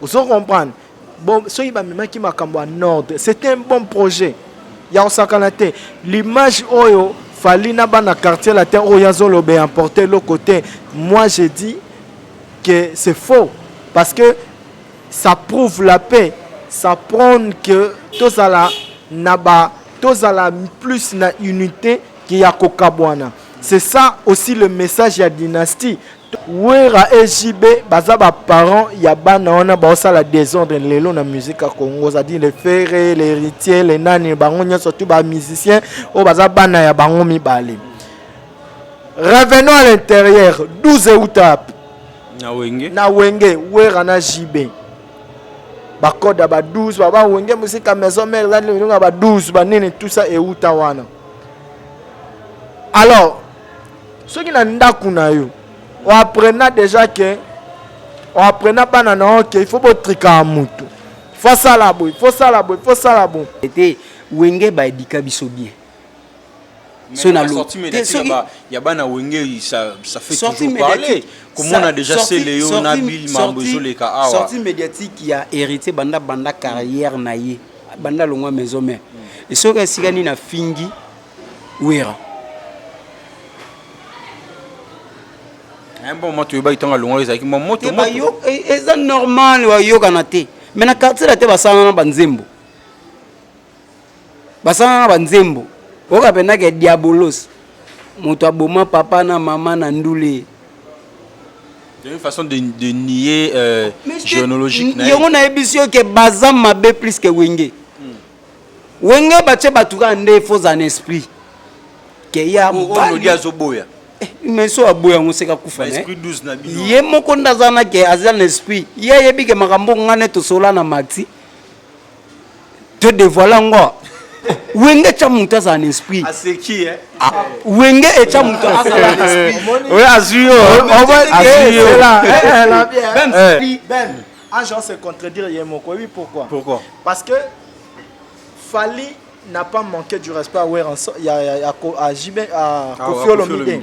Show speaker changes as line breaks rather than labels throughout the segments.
Vous comprenez? Bon, soyez pas même qui m'a camboua nord. C'était un bon projet. Il y a un l'image oyo fali na bana quartier la terre oyo yazolo be importer l'autre côté. Moi je dis que c'est faux parce que ça prouve la paix. Ça prône que tous à la plus na unité qu'il y a Kokabwana. C'est ça aussi le message de la dynastie. Wera EJB, bazaba parents, yabana ona baosa la désordre lelo na musique à Congo, c'est-à-dire les ferrés, les héritiers, les nani, bangonya surtout ba musiciens, o bazaba na ya bango mibale. Revenons à l'intérieur, 12 août. Na wenge, wera na JB. Ba code ba 12, ba wenge musique à maison mère, là le ba 12, ba nene tout ça et uta wana. Alors, ce qui n'a ndaku na yo on apprenait déjà que on apprenait pas que il faut pas triquer à mutu. Il faut ça la boue, il faut ça la boue, il faut ça la boue.
C'était wenge ba edika biso bien.
So na sortie médiatique il y a bana wenge ça fait toujours parler. Comme on a déjà c'est Léon Nabil Mambozo les ka awa.
Sortie médiatique qui a hérité banda carrière naie. Banda longwa maison mère. Et ce que sigani na fingi wera.
Un bon moment tu vas y longue les moto
c'est normal wa yo kanate mais na quartier la te basana na banzembo o ka pena ke diabolos moto aboma papa na maman na ndule
c'est une façon de nier généalogique
na yo na ebisio ke bazam mabe plus que wenge wenge bache batuka nde faux en esprit ke ya
on dit azoboya.
Mais so aboya ngoseka kufa
esprit 12 na bino
ye moko ndazana ke azal esprit ye yebi ke makambo ngane to sola na maxi te dévoiler ngo wenge cha muta za esprit
c'est qui
wenge e cha muta azala esprit
oui azuyo
on va c'est là elle a bien ben agent se contredire yemoko oui pourquoi parce que Fali n'a pas manqué du respect à Weranso il y a JB à Kofi Olomide.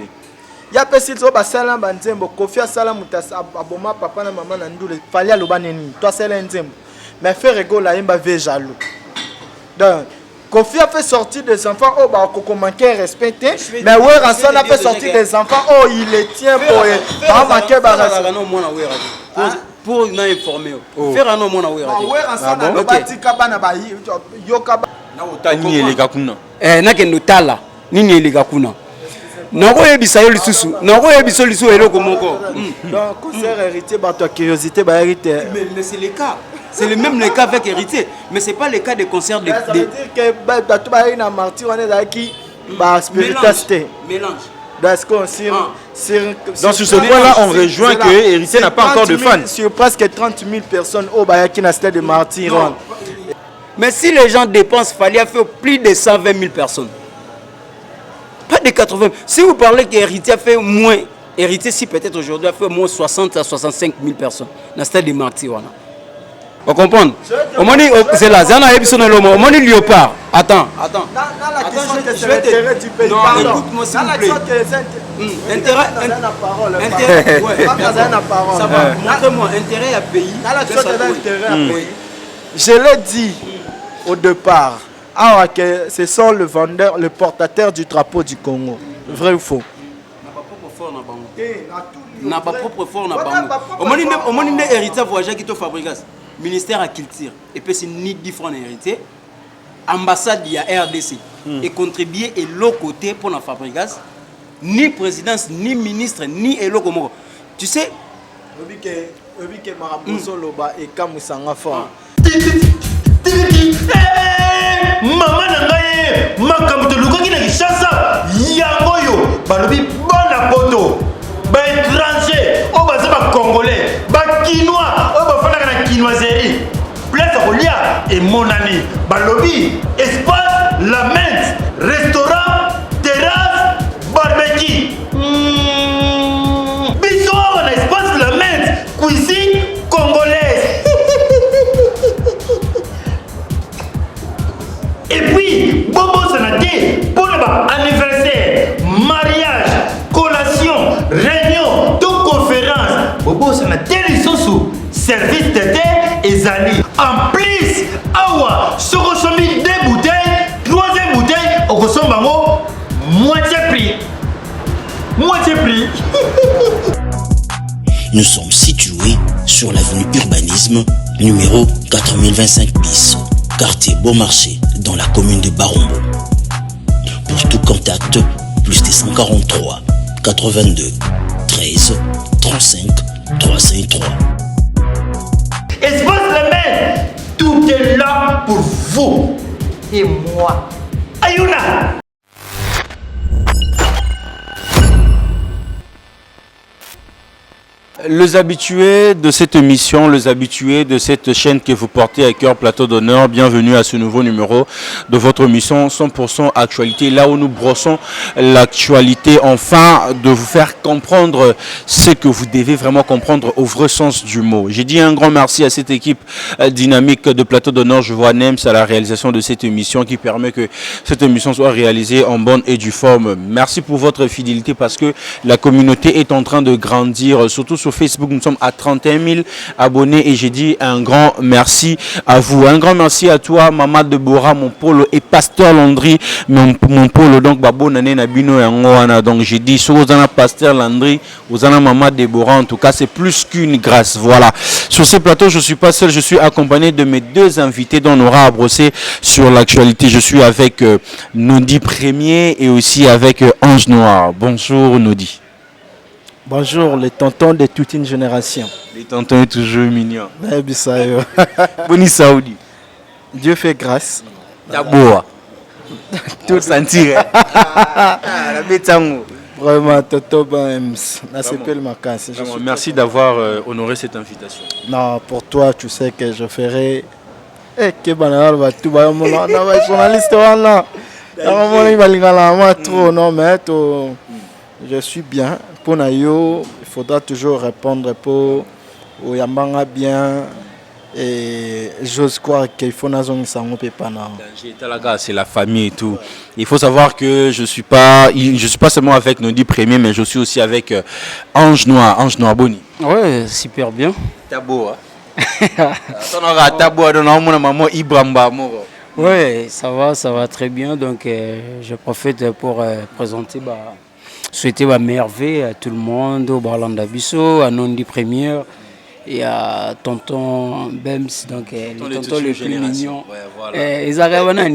Il y a personne qui a salam banzembo Kofi a salam mutasa aboma papa na maman na ndule fali aloba neni toi c'est l'enzembo mais fait rigolo la imba ve jaloux donc Kofi a fait sortir des enfants oh bah koko manquer respecté mais Weranso a fait sortir des enfants oh il les tient pour pas manquer
barrage pour m'informer faire un homme na
Weranso na lobati kabana ba yoka
na otani eleka kuna
na kendo tala nini eleka kuna nako yebisa yo lisusu nako yebiso lisu eloko moko
donc concert héritier ba toi curiosité ba héritier
mais c'est le cas c'est le même le cas avec héritier mais c'est pas le cas des concerts de
ça veut dire que ba tout ba na martyr on est là qui ba spiritualité
mélange
parce qu'on
donc sur ce point là on rejoint que héritier n'a pas encore de fans
sur presque 30 000 personnes au ba qui na stade de martyr.
Mais si les gens dépensent, il fallait faire plus de 120 000 personnes. Pas de 80 000. Si vous parlez qu'Héritier a fait moins, Héritier, si peut-être aujourd'hui, a fait moins 60 à 65 000 personnes dans le stade de martyrs. Vous comprenez? C'est là, c'est un épisode de l'homme. On dit léopard. Attends.
Je vais te
non, écoute-moi s'il vous plaît. Intérêt. Ça va. Montre-moi, intérêt à pays.
Je l'ai dit au départ, ce sont le vendeur, le portateur du drapeau du Congo. Vrai ou faux?
N'a pas propre fort na bango. Au moins des héritiers voyageurs qui te fabriquent. Ministère à culture et puis c'est ni différent héritier. Ambassade il y a RDC et contribuer et l'autre côté pour la fabrication. Ni présidence, ni ministre, ni l'autre moko. Tu sais?
Obi ke Maraboso loba et Kamusanga fort.
Maman nangaye makamto lukoki na Kinshasa yango yo balobi bona poto ba étranger o baza ba congolais ba quinois o ba fana na quinoiserie place kolia et mon ami balobi espace la mente restaurant terrasse barbecue biso na espace la mente cuisine congolaise. Et puis, Bobo Sanate, pour le anniversaire, mariage, collation, réunion, toute conférence, Bobo Sanate, ils sont sous service d'été ezali. En plus, awa, si on consomme 2 bouteilles, 3e bouteille, on consomme moitié prix. Moitié prix.
Nous sommes situés sur l'avenue Urbanisme, numéro 4025 bis, quartier Beaumarchais, dans la commune de Barombo. Pour tout contact, plus 243 82 13 35 353.
Espace la main, tout est là pour vous.
Et moi.
Ayuna.
Les habitués de cette émission, les habitués de cette chaîne que vous portez à cœur, Plateau d'honneur, bienvenue à ce nouveau numéro de votre émission 100% actualité, là où nous brossons l'actualité, enfin de vous faire comprendre ce que vous devez vraiment comprendre au vrai sens du mot. J'ai dit un grand merci à cette équipe dynamique de Plateau d'honneur. Je vois Nems à la réalisation de cette émission qui permet que cette émission soit réalisée en bonne et due forme. Merci pour votre fidélité parce que la communauté est en train de grandir, surtout sur Facebook. Nous sommes à 31 000 abonnés et j'ai dit un grand merci à vous. Un grand merci à toi, Maman Deborah, mon polo, et Pasteur Landry, mon polo. Donc, Babo Nane Nabino et Angoana. Donc, j'ai dit, sur Ozana Pasteur Landry, Ozana Maman Deborah, en tout cas, c'est plus qu'une grâce. Voilà. Sur ce plateau, je ne suis pas seul, je suis accompagné de mes deux invités dont on aura à brosser sur l'actualité. Je suis avec Nodi Premier et aussi avec Ange Noir. Bonjour, Nodi.
Bonjour, les tontons de toute une génération.
Les tontons est toujours mignons.
Boni Saoudi. Dieu fait grâce.
Taboua. Tout sentir. La bétango.
Vraiment, Toto Bams.
Merci d'avoir honoré cette invitation.
Non, pour toi, tu sais que je ferai. Eh, que banal va tout va mon journaliste là. Trop non mais je suis bien. Pour Nayo, il faudra toujours répondre pour Oyambanga bien et j'ose croire qu'il faut n'azong sango pepana.
C'est la famille et tout. Il faut savoir que je suis pas seulement avec Nodi Premier, mais je suis aussi avec Ange Noir Boni.
Ouais, super bien.
Taboua. Taboua dans mon maman Ibramba moro.
Ouais, ça va très bien. Donc je profite pour présenter souhaiter ma merveille à tout le monde, au Barlanda Bisso, à Nondi Première et à Tonton Bems, donc le tonton le plus mignon.
Ouais, voilà.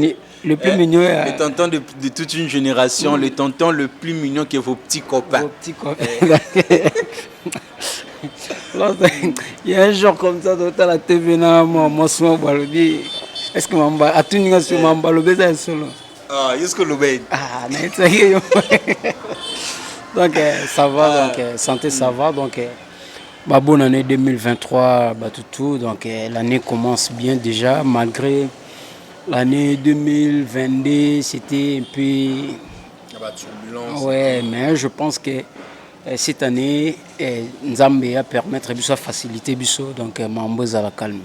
Le plus mignon.
Le tonton de toute une génération, le tonton le plus mignon que vos petits copains.
Vos petits copains. Il y a un jour comme ça, dans la TV, moi, souvent, est-ce que Mamba, à tout le monde, Mamba, le baiser solo.
Ah, jusqu'au Loubain.
Ah, donc ça va, donc santé ça va, donc bonne année 2023, tout, donc l'année commence bien déjà, malgré l'année 2022, c'était un peu turbulence. Ouais, mais je pense que cette année, Nzambe a permettre de faciliter, donc Mambo à la calme.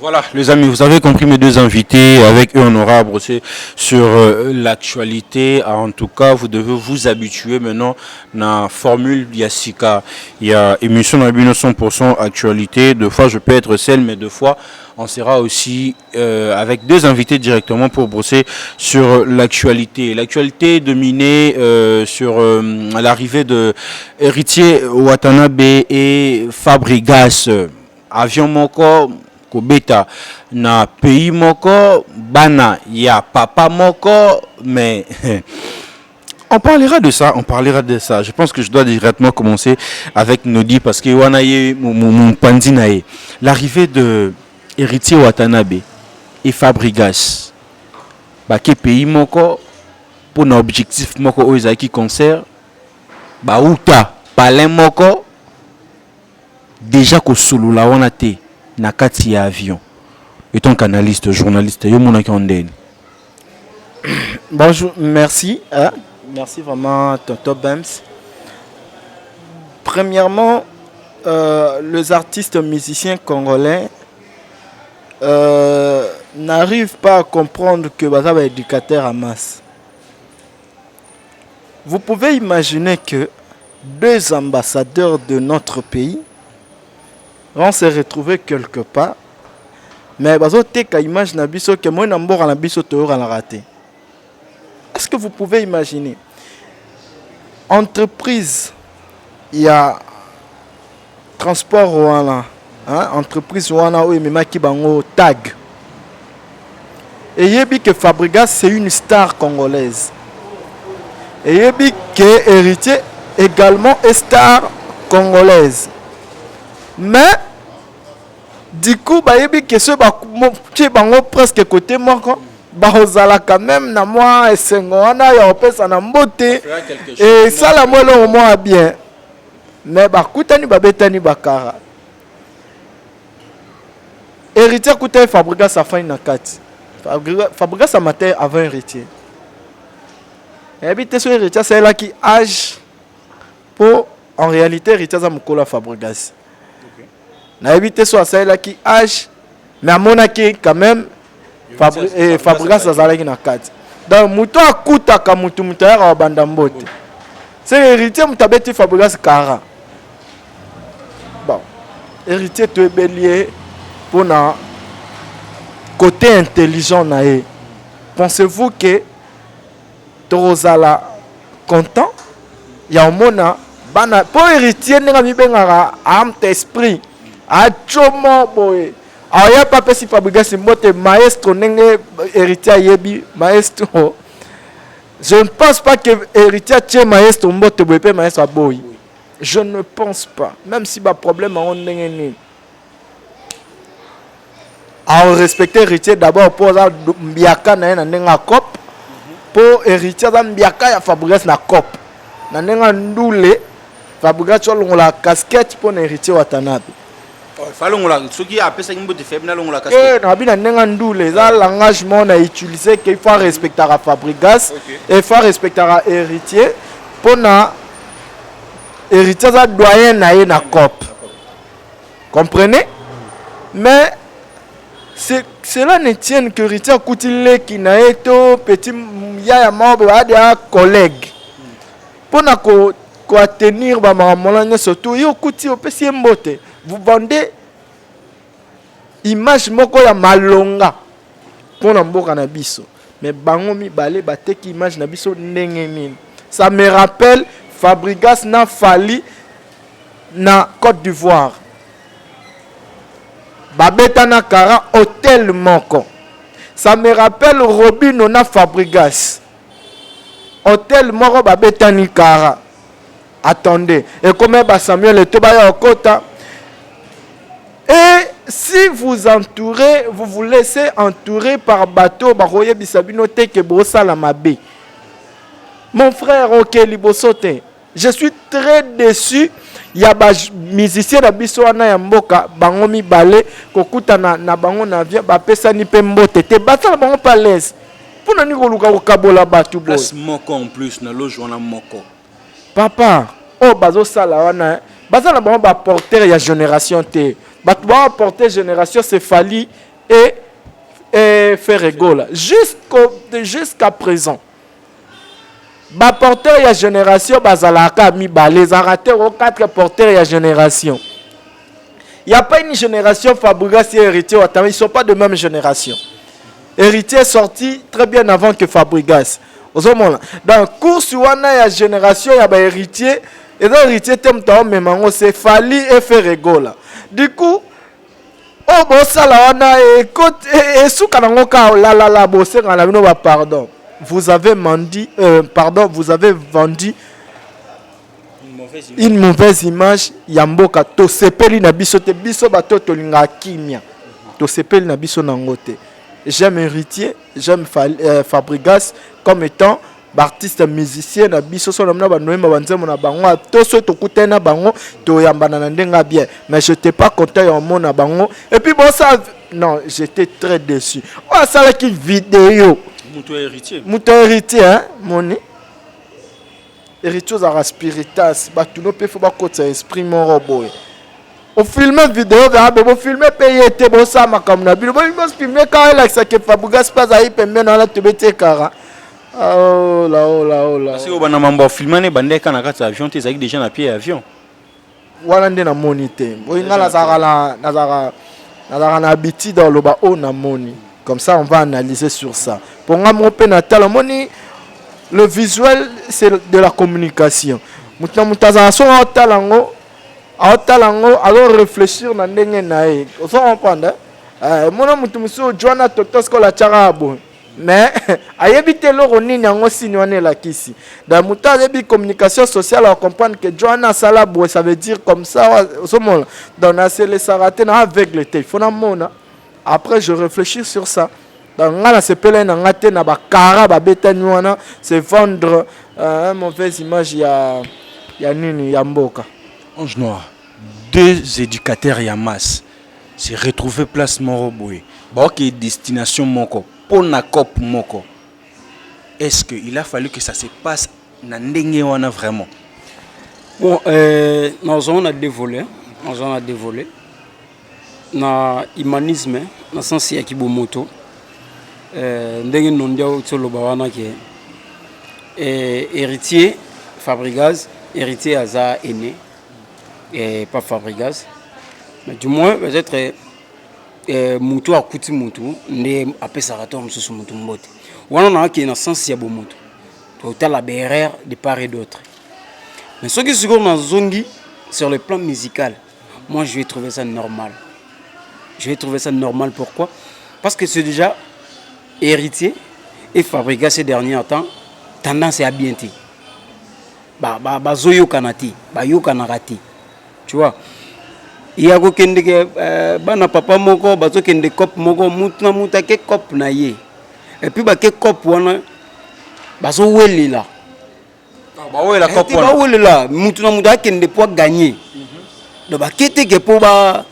Voilà, les amis, vous avez compris mes deux invités. Avec eux, on aura à brosser sur l'actualité. En tout cas, vous devez vous habituer maintenant à la formule Yassika. Il y a émission dans 100% actualité. Deux fois, je peux être seul, mais deux fois, on sera aussi avec deux invités directement pour brosser sur l'actualité. L'actualité dominée sur l'arrivée de Héritier Watanabe et Fabregas. Avion Moko. Beta na pays moko bana ya papa moko, mais on parlera de ça. Je pense que je dois directement commencer avec Nodi parce que wanaye mon pandinae l'arrivée de Héritier Watanabe et Fabregas ke pays moko pour un objectif moko ozaki concert uta palin moko déjà ko solo la wana te Nakati ya avion. Et ton analyste, journaliste,
bonjour, merci. Merci vraiment, Tonton Bems. Premièrement, les artistes musiciens congolais n'arrivent pas à comprendre que Bazaba est éducateur à masse. Vous pouvez imaginer que deux ambassadeurs de notre pays vont se retrouver quelque part mais bazoteka image na biso que moi na mboka na biso toyoka na raté. Est-ce que vous pouvez imaginer entreprise, il y a transport wana, hein, entreprise wana où memaki bango tag. Et yebi que Fabregas c'est une star congolaise. Et yebi que Héritier également est star congolaise. Mais du coup ba yebi que ceux bango presque côté moko bazala quand même na moi esengo wana ya opesa na mbote et ça la moi le moins bien. Mais bakutani babetani bakara. Héritier kuta Fabregas sa fin na kati. Fabregas a matin avant Héritier. Et habite sur Héritier c'est là qui âge pour en réalité Héritier za mukola Fabregas. Na habite sur c'est là qui âge mais à mon aki quand même Fabregas azalaki na kati. Donc muto akuta ka mutu mutaya wa banda mbote. C'est Héritier mutabeti Fabregas kara. Bon, Héritier tu es bélier pour na côté intelligent nae. Pensez-vous que Torozala content? Ya mona bana pour Héritier nga mibengara âme d'esprit a chomo boy. Aya papa si Fabregas mbote maestro nenge Héritier yebi maestro. Je ne pense pas que Héritier tient maestro mbote boy maestro boy. Je ne pense pas, même si ba problème on nenge. À respecter Héritier d'abord pour ça mbiaka na nenga cop pour Héritier za mbiaka ya Fabregas na cop na nenga ndule Fabregas tolongo la casquette pour Héritier watanabe
falongo la soki apesa ngimbo de faible na longo la casquette
na bina nenga ndule za langagement na utiliser qu'il faut respecter à Fabregas et faut respecter à Héritier pour na Héritier za doyen na cop. Comprenez? Mais cela ne tient que Héritier Koutile qui n'a été petit ya membre à des collègues. Pour na ko tenir ba mamolanya surtout yo kuti opesi mbote. Vous vendez image moko ya malonga pour na mboka na biso. Mais bango mi balé bateki image na biso ndenge nini. Ça me rappelle Fabregas na Fali na Côte d'Ivoire. Babetana Kara hôtel moko. Ça me rappelle Robino na Fabregas. Hôtel moko babetani Kara. Attendez. Et comme Samuel et Tobaya Okota. Et si vous entourez, vous vous laissez entourer par bateau, baroye bisabino te ke brosa la mabe. Mon frère Okeli Bosote, je suis très déçu. Il y a des musiciens de Bissoana ya mboka bango mi balé kokuta na bango na via ba pesa ni pembote te batala bango pa l'aise pour nani ko luka ko kabola batu boy
moko en plus na loge wana moko
papa oh bazo sala wana bazala bango ba porter ya génération te batu ba porter génération c'est Fali et Ferregola jusqu'à présent. Ba porteur ya génération bazalaka mi balé zarater au 4 porteurs ya génération. Il y a pas une génération Fabregas et Héritier ils sont pas de même génération. Héritier est sorti très bien avant que Fabregas. Dans course wana ya génération ya ba Héritier et dans Héritier temta memango c'est Fali et Ferregola. Du coup oh bon ça là wana écoute et souka nango ka la bosse ngala bino ba pardon. Vous avez vendu une mauvaise image yamboka to sepeli na biso te biso bato to linga kimia to sepeli na biso nangote. J'aime Héritier, j'aime Fabregas comme étant artiste musicien na biso so na ba noema banzemo na bango to so to kutena bango to yambana na ndenga bien mais je t'ai pas content ya mona bango et puis bon ça non j'étais très déçu. Oh ça là qui vidéo Mouton héritier, hein, moni. Héritier à spiritas, batuno pe faut pas côté esprit mon robot. Au filmer vidéo, on filmer payer te bon ça ma comme na bilo. Bon filmer quand il a ça que Fabregas pas aí pembe na la tebete kara. Oh là.
Parce que on a mambo filmer ne bande kana kata avion te zaki déjà na pied avion.
Wala ndé na monité. Bo ingala zara Alors, on a habitude dans le bas, on a moni. Comme ça, on va analyser sur ça. Pour moi, mon père natal, le visuel, c'est de la communication. Alors réfléchir na ndenge nae. Vous comprenez? Mona mutu muso Joana Totosko la charabo. Mais ayebite loro nini yango sinwane la kisi. Dans mutu ayebi communication sociale on comprendre que Joana salabo ça veut dire comme ça dans na le sarate na avec le téléphone mona. Après je réfléchis sur ça. Dans ngala sepele na ngate na ba kara ba betanywana c'est vendre une mauvaise image ya nini ya mboka.
Ange Noir, 2 éducateurs Yamas se retrouver place Moroboué. Ok, destination Moko, pour na cop Moko. Est-ce qu'il a fallu que ça se passe na Ndengewana vraiment?
Bon, on a dévolé. On a dévolé. Na humanisme, na sens ya kibomoto. Ndenge nondia utolo bawana ke. Héritier Fabregas, héritier Aza aîné. Et pas Fabregas. Mais du moins, peut-être, Moutou a coûté Moutou, mais après ça raton, M. Moutou Mbote. Ou on a qui est dans le sens de Moutou. Tu as la BRR de part et d'autre. Mais ce qui est sur dans Zongi, sur le plan musical, moi je vais trouver ça normal. Je vais trouver ça normal, pourquoi? Parce que c'est déjà héritier et Fabregas ces derniers temps, tendance à bien te. Zoyo Kanati, Yo Kanarati. Tu vois, il y a quelqu'un qui bana papa moko bazo kende cop moko mutna mutake cop na ye et puis ba ke cop wana bazo weli la
Ba wela cop
wana ba weli la mutna muta kende pour gagner do ba kete ke pour ba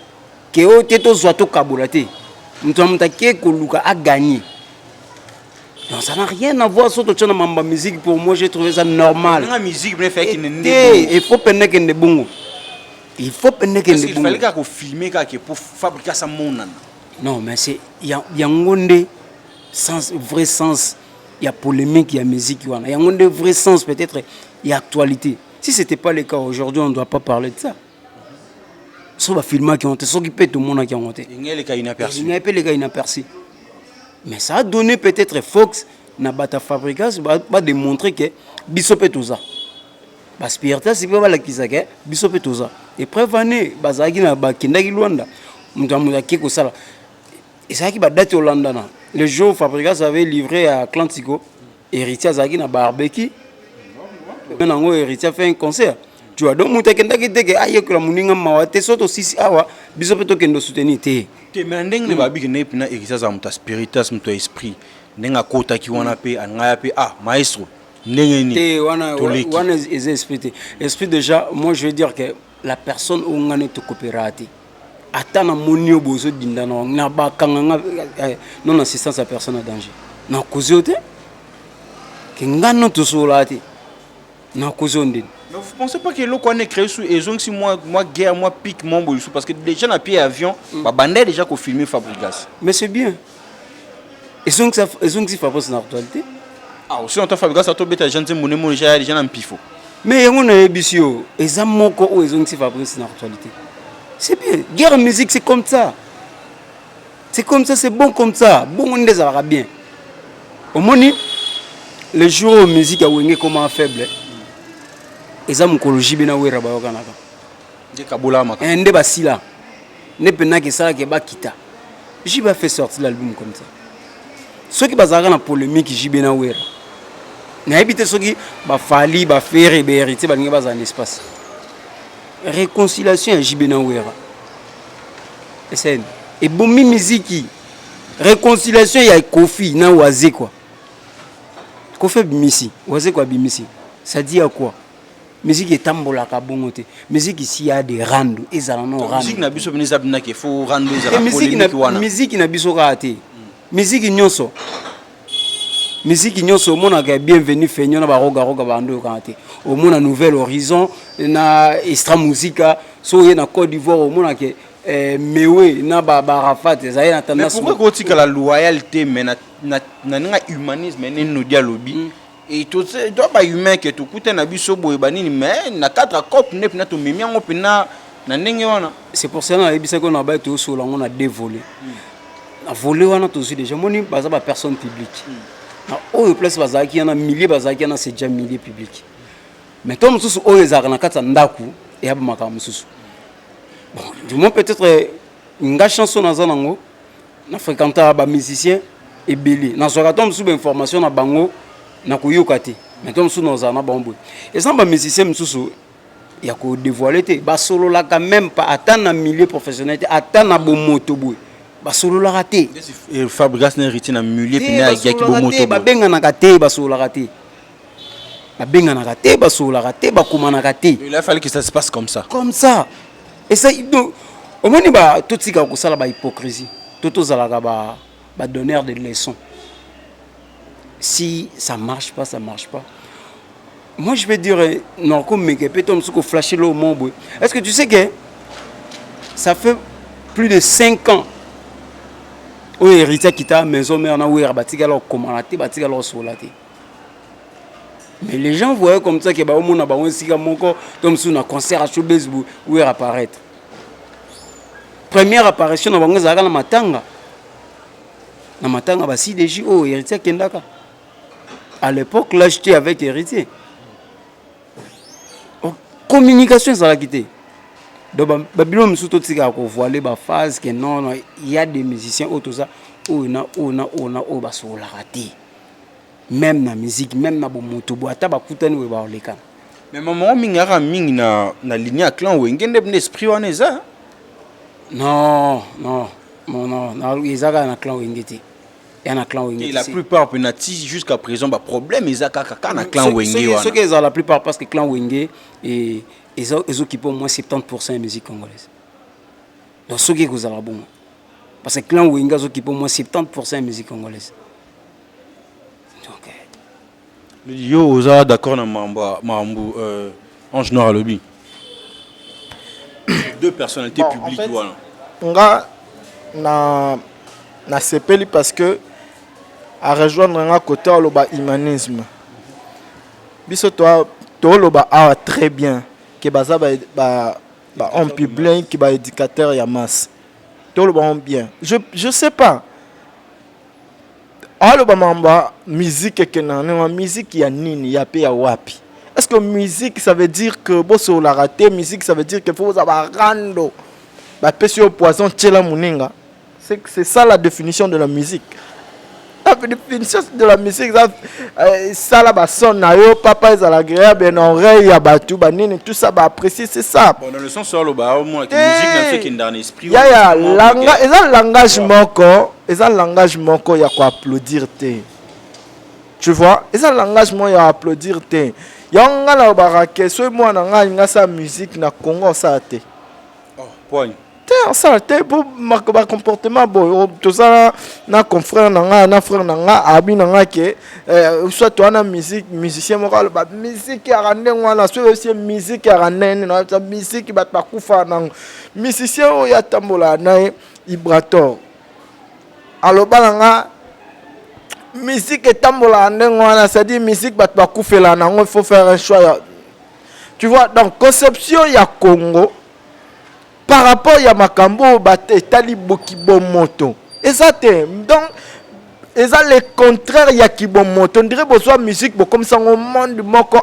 ke o teto zwato kabulate mutna mutake ko luka a gagner. Non, ça n'a rien à voir sur toute ma musique. Pour moi, j'ai trouvé ça normal.
La musique,
il faut peine qu'il ne bongo. Il faut peine qu'il ne bongo.
Il fallait qu'on filme pour fabriquer ça mon.
Non, mais c'est il y a un sens, vrai sens. Il y a polémique, il y a musique, il y a un vrai sens peut-être, il y a actualité. Si c'était pas le cas aujourd'hui, on ne doit pas parler de ça. Sur les films qui ont été, ceux qui pètent tout le monde qui ont été.
Il y a les cas inaperçus.
Il y a les cas inaperçus. Mais ça a donné peut-être Fox na bata Fabregas va démontrer que bisope tout ça. Parce que Pierre c'est pas la kisake bisope tout ça. Et prévané bazaki na bakindaki Luanda. Mutamula kiko sala. Et ça qui va date Hollande na. Le jour Fabregas avait livré à Atlantico héritier Zaki na barbecue. Maintenant héritier fait un concert. Tu vois donc mutakendaki teke aye ko la muninga mawate soto sisi awa bisope to kendo soutenir té.
Mais ndenge ne babi ne pina héritier za muta spiritas muta esprit. Nenga kota ki wana pe anga pe maestro ndenge ni
te wana est esprit. Esprit déjà moi je veux dire que la personne où ngane to coopérater atana monio bozo dindana na ba kanga non assistance à personne en danger na kozote ke ngano to solati na kozonde.
Mais vous pensez pas que l'eau qu'on est créé sous et si moi guerre moi pique mon boulot parce que déjà na pied avion bandait déjà qu'on filmer Fabregas.
Mais c'est bien. Et donc ça Fabregas dans l'actualité.
Aussi on t'a Fabregas ça tobeta gens mon mon déjà les gens en pifo.
Mais on a ebisio ezamoko ou donc Fabregas dans l'actualité. C'est bien. Guerre musique c'est comme ça. C'est comme ça, c'est bon comme ça. Bon on les aura bien. Au moni les jours où musique a wengé comment faible. Ezam koloji bena wera ba yokanaka.
De kabola maka.
Ende basila. Ne pena que ça que ba kita. Jiba fait sortir l'album comme ça. Ceux qui bazaka na polémique Jibena wera. Na habité ceux qui ba fali ba faire ba hériter ba ngi baza en espace. Réconciliation Jibena wera. Et bomi musique. Réconciliation ya Kofi na waze quoi. Kofi bimisi, waze quoi bimisi. Ça dit à quoi? Musique est tambola kabongote. Musique ici a des randos et ça non randos.
Musique na biso bini zabina ke faut rando za polémique wana.
Musique na biso raté. Musique nyonso. Musique nyonso mona ka bienvenue fenyo na ba roga bando kanté. Au mona Nouvel Horizon na extra musica so ye na Côte d'Ivoire au mona ke mewe na ba Rafat ça y na tendance.
Mais pourquoi tu la loyauté mais na humanisme ne no dialobi. Et tout ça doit pas humain que tout coûte na biso boy banini mais na quatre cop ne pina to mimi ngo pina
C'est pour cela qu'on a tout sur on a dévolé. On a volé on a tout déjà moni baza ba personne publique. Oh place baza qui en a milliers baza qui en a c'est déjà milliers publics. Mais toi mususu oh ezaka na kata ndaku et aba maka mususu. Bon, du moins peut-être une chanson na zanango na fréquenté ba musicien et belé. Na soka tom sous information na bango na kuyoka te. Mais tom sous na na bombo. Et ça ba musicien mususu il y a qu'au dévoiler bah solo là quand même pas atteindre un milieu professionnel atteindre un bon moto boy bah solo là raté
et fabrication héritier un milieu pina avec qui bon moto
bah benga na raté bah solo là raté bah benga na raté bah solo là raté bah comment na raté
il a fallu que ça se passe comme ça
et ça au moins bah tout ce qui a ça là bah hypocrisie tout ça là bah donneur de leçons si ça marche pas. Moi, je vais dire, non, comme peut-être flasher le monde. Est-ce que tu sais que ça fait plus de 5 ans où héritier qui t'a maison, mais on a ouvert bâti alors comment la bâti alors sur la mais les gens voyaient comme ça que bah au monde a bah on s'y mon corps comme si on a concert à showbiz où il apparaître. Première apparition dans bango zaka na matanga bah si déjà oh héritier kendaka. À l'époque là j'étais avec héritier. Communication ça l'a quitté. Donc Babylone me surtout tika ko voiler ba phase que non il y a des musiciens autour ça on a ba so la raté. Même na musique même na bo moto bo ata ba kutani we ba oleka.
Mais maman mingara mingi na ligne à clan ou ngende esprit wana za.
Non, izaka na clan wengeti.
Et la plupart penati jusqu'à présent ba problème izaka kaka na clan wenge wana.
Ce que la plupart parce que clan wenge et ils occupent au moins 70% de musique congolaise. Donc ce qui vous a bon parce que clan wenge occupent au moins 70% de musique congolaise. Donc
yo oza d'accord na mambo Ange Noir à lobby. Deux personnalités publiques
en fait,
voilà.
Na sepeli parce que à rejoindre un côté loba humanisme biso to loba a très bien que baza ba on public qui ba éducateur ya masse to loba bien je sais pas loba mamba musique que na musique ya nini ya pe ya wapi est-ce que musique ça veut dire que bosso la raté musique ça veut dire que faut avoir rando ba pesi au poison tchela muninga. C'est ça la définition de la musique. La définition de la musique, ça là, son nayo, papa est agréable, ben oreille, ya batu, banine, tout ça, bah apprécier, c'est ça.
Bon, dans le sens où bah au moins la musique n'a fait qu'un dernier esprit.
Il y a langage moko, langage moko, y a quoi applaudir te. Tu vois, et ça langage moko, y a applaudir te. Y a un gars là au baraké, soit moi n'a sa musique na Congo ça te.
Oh, point.
Ça te pour marquer un comportement bon tout ça na confrère na frère na abi na que soit toi na musique musicien moral ba musique ya rande ngwana soit aussi musique ya rande na musique ba kufa na musicien o ya tambola na vibrator alors balanga musique tambola na ngwana ça dit musique ba kufela na il faut faire un choix tu vois donc conception ya Congo par rapport à Makambo, Batali Bokibomoto. Et ça, donc, et ça, le contraire, il y a Kibomoto. On dirait que la musique, comme ça, on monde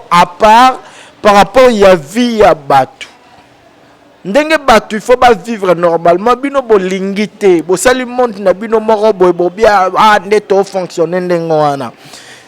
à part par rapport à la vie à Batu. Ndenge Batu, il faut pas vivre normalement. Bino bolingité, bo sali monde na bino moro bo bia neto fonctionner ndengoana.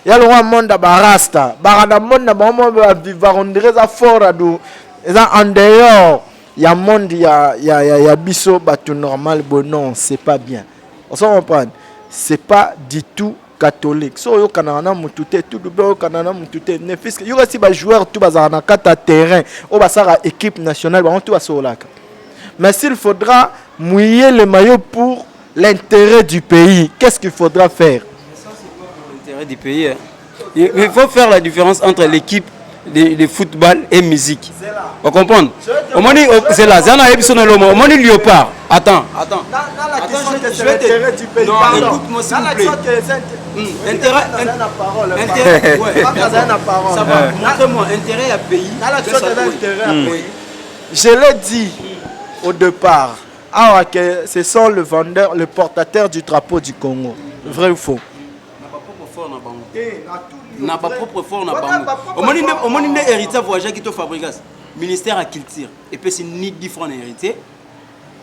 Ya le monde barasta, barana monde na momo vivre on dirait ça fort adu. Et ça en dehors. Il y a monde, il y a biso bateau normal, bon non, c'est pas bien. On s'en comprend. C'est pas du tout catholique. So yo kanana mutute tout double kanana mutute ne fisque. Yo aussi ba joueur tout bazana kata terrain, o basara équipe nationale, on tout asolaka. Mais s'il faudra mouiller le maillot pour l'intérêt du pays, qu'est-ce qu'il faudra faire?
Ça c'est pas pour l'intérêt du pays. Hein. Il faut faire la différence entre l'équipe de football et musique. Vous comprenez? C'est là. Au moins Léopard. Attends. Je vais te... Non, écoute-moi s'il vous plaît. Intérêt. Ça va. Montre-moi. Intérêt à pays.
Je l'ai dit. au départ. Ah, que ce sont le vendeur, le portateur du drapeau du Congo. Vrai ou faux?
Na ba propre fort na bango. Au moins héritier voyageur qui te Fabregas. Ministère à culture et puis c'est ni 10 francs héritier.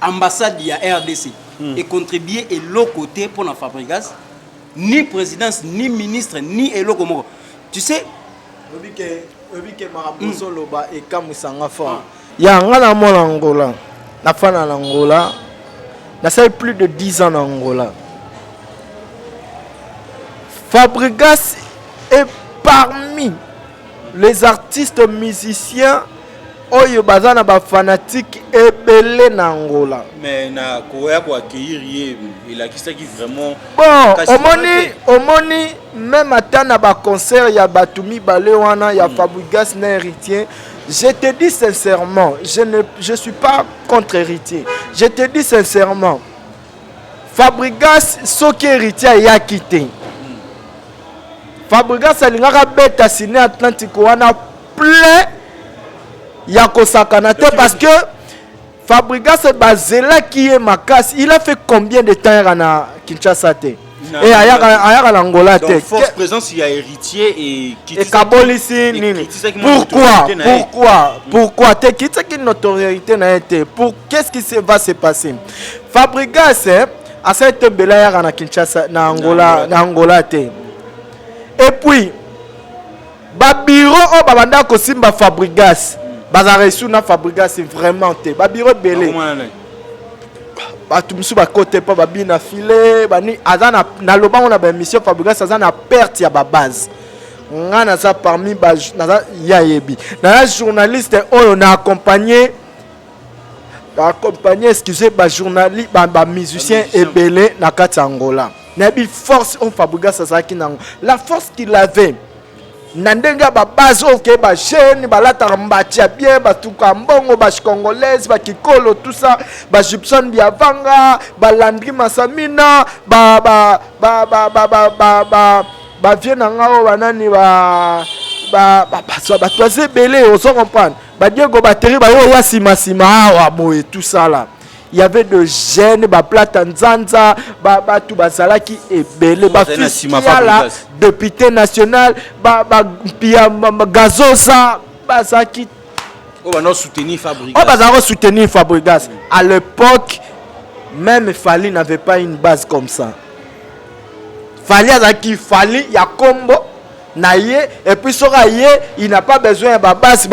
Ambassade il y a RDC et contribuer et l'autre côté pour la Fabregas. Ni présidence, ni ministre, ni elo comme tu sais.
Il y a un an en Angola. La fin en Angola. Ça fait plus de 10 ans en Angola. Fabregas est parmi les artistes musiciens oyo bazana ba fanatique ebele na Angola.
Mais na koya ko accueillir il a qui vraiment
bon omoni même atana ba concert ya Batumi Balewana ya Fabregas na héritier. Je te dis sincèrement, je suis pas contre héritier. Je te dis sincèrement, Fabregas soki héritier ya quitté. Fabregas alingaka beta ciné Atlantique wana plein ya kosakanate parce que Fabregas bazela qui est makas, il a fait combien de temps à Kinshasa te et ayaka l'Angola te.
Donc force présence il y a héritier et
Kabolisi nini. Pourquoi te kitaki notoriété na été pour qu'est-ce qui va se passer? Fabregas a cette bela ya na Kinshasa na Angola te. Et puis ba bureau o babanda ko simba Fabregas baza reçu na Fabregas vraiment te ba bureau belé ba tumsu ba côté pa ba bina filé ba ni azana na lobango na ba mission Fabregas azana perte ya ba base ngana za parmi ba na ya yebi na journaliste oyo na accompagner excusez ba journaliste ba musicien ebelé na kati Angola. Nabi force on Fabregas azaki nango. La force qu'il avait nandenga ba base ok ba jeune ba lata mbati bien ba tuka mbongo ba congolaise ba kikolo tout ça ba Gibson Biavanga ba Landry Masamina ba viena ngao banani ba toise belé on se comprendre ba Diego batterie ba yo ya sima wa boye tout ça là. Il y avait de jeunes, ba plata nzanza, ba tout bazala qui est belé, ba fils là, député national, ba pia gazosa, bazaki.
Oh ba non soutenir Fabregas.
Oh bazaro soutenir Fabregas. À l'époque, même Fali n'avait pas une base comme ça. Fali azaki Fali ya combo. Naye et puis sera il n'a pas besoin de base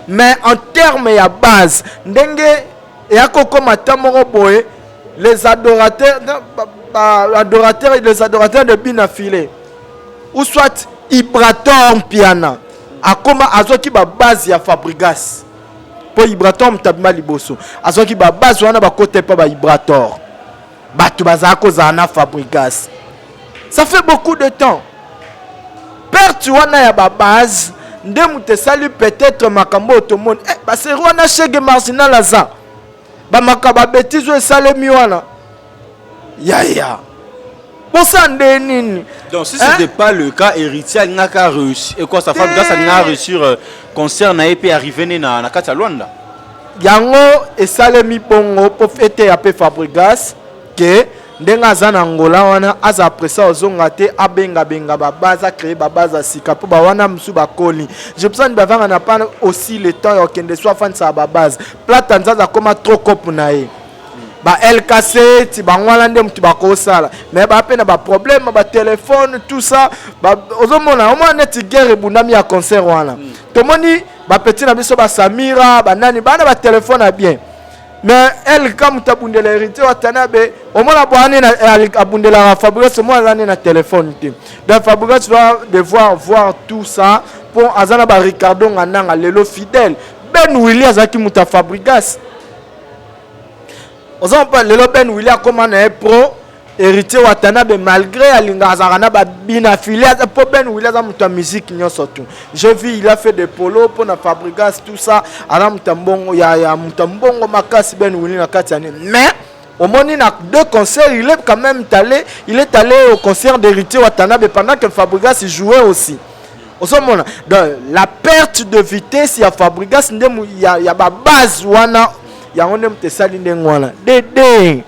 mais en termes de base ndenge ya kokoma tamoro boye les adorateurs et les adorateurs de Binafile ou soit Ibratom Piana akoma azoki ba base ya Fabregas po Ibratom tabima liboso azoki ba base wana ba côté pa ba Ibrator batu bazako zana Fabregas. Ça fait beaucoup de temps. Perte wana ya ba base, ndemu te sali peut-être makambo otomone. Parce que wana chege marginal aza. Ba makaba bêtise sale mi wana. Ya. Pour ça ndenini.
Donc si ce n'était pas le cas, héritier n'a qu'à réussir. Et quoi ça fait grâce à n'a réussi concert na EP arrivé na kati Luanda.
Yango et sale mi bongo pour fêter AP Fabregas que ndenga za na Angola wana aza après ça ozonga te abenga ba base a créer ba base a sika po ba wana musu ba koli je pense ba vanga na pas aussi le temps ya kende soit fan sa ba base plata nzaza koma trop cop na ye ba LKC ti ba ngwala ndem ti ba ko sala mais ba pe na ba problème ba téléphone tout ça ba ozomona au moins net guerre bundami ya concert wana to moni ba petit na biso ba Samira ba nani ba na ba téléphone a bien. Mais elle, comme tu as bundé l'héritier, au moins la bundé la Fabregas, au moins la téléphone. Donc Fabregas doit devoir voir tout ça pour Azana Ricardo Ngananga, Lelo fidèle. Ben Willy Azaki Mouta Fabregas. Lelo Ben Willy a comme un pro, héritier Watanabe, malgré Alinga Azarana Bina Filé, pour Ben Willy Azamuta musique, surtout. Je vis, il a fait des polos pour la Fabregas, tout ça. Alamutambongo, ya Mutambongo, Makas, Ben Willy, mais au moment où il a 2 concerts, il est quand même allé, au concert d'héritier Watanabe pendant que Fabregas jouait aussi. osomona donc la perte de vitesse ya Fabregas nde ya ba base wana yango nde mutesali ndenge wana dede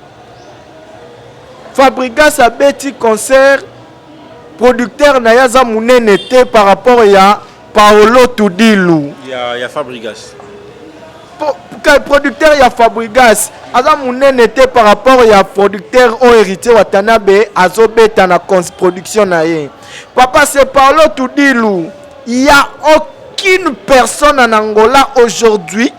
Fabregas abeti concert producteur na yaza munene te par rapport ya Paolo Tudilu
ya Fabregas
producteur ya Fabregas aza munene te par rapport ya producteur o héritier Watanabe azobeta na production na ye papa c'est Paolo Tudilu. Il y a aucune personne en Angola aujourd'hui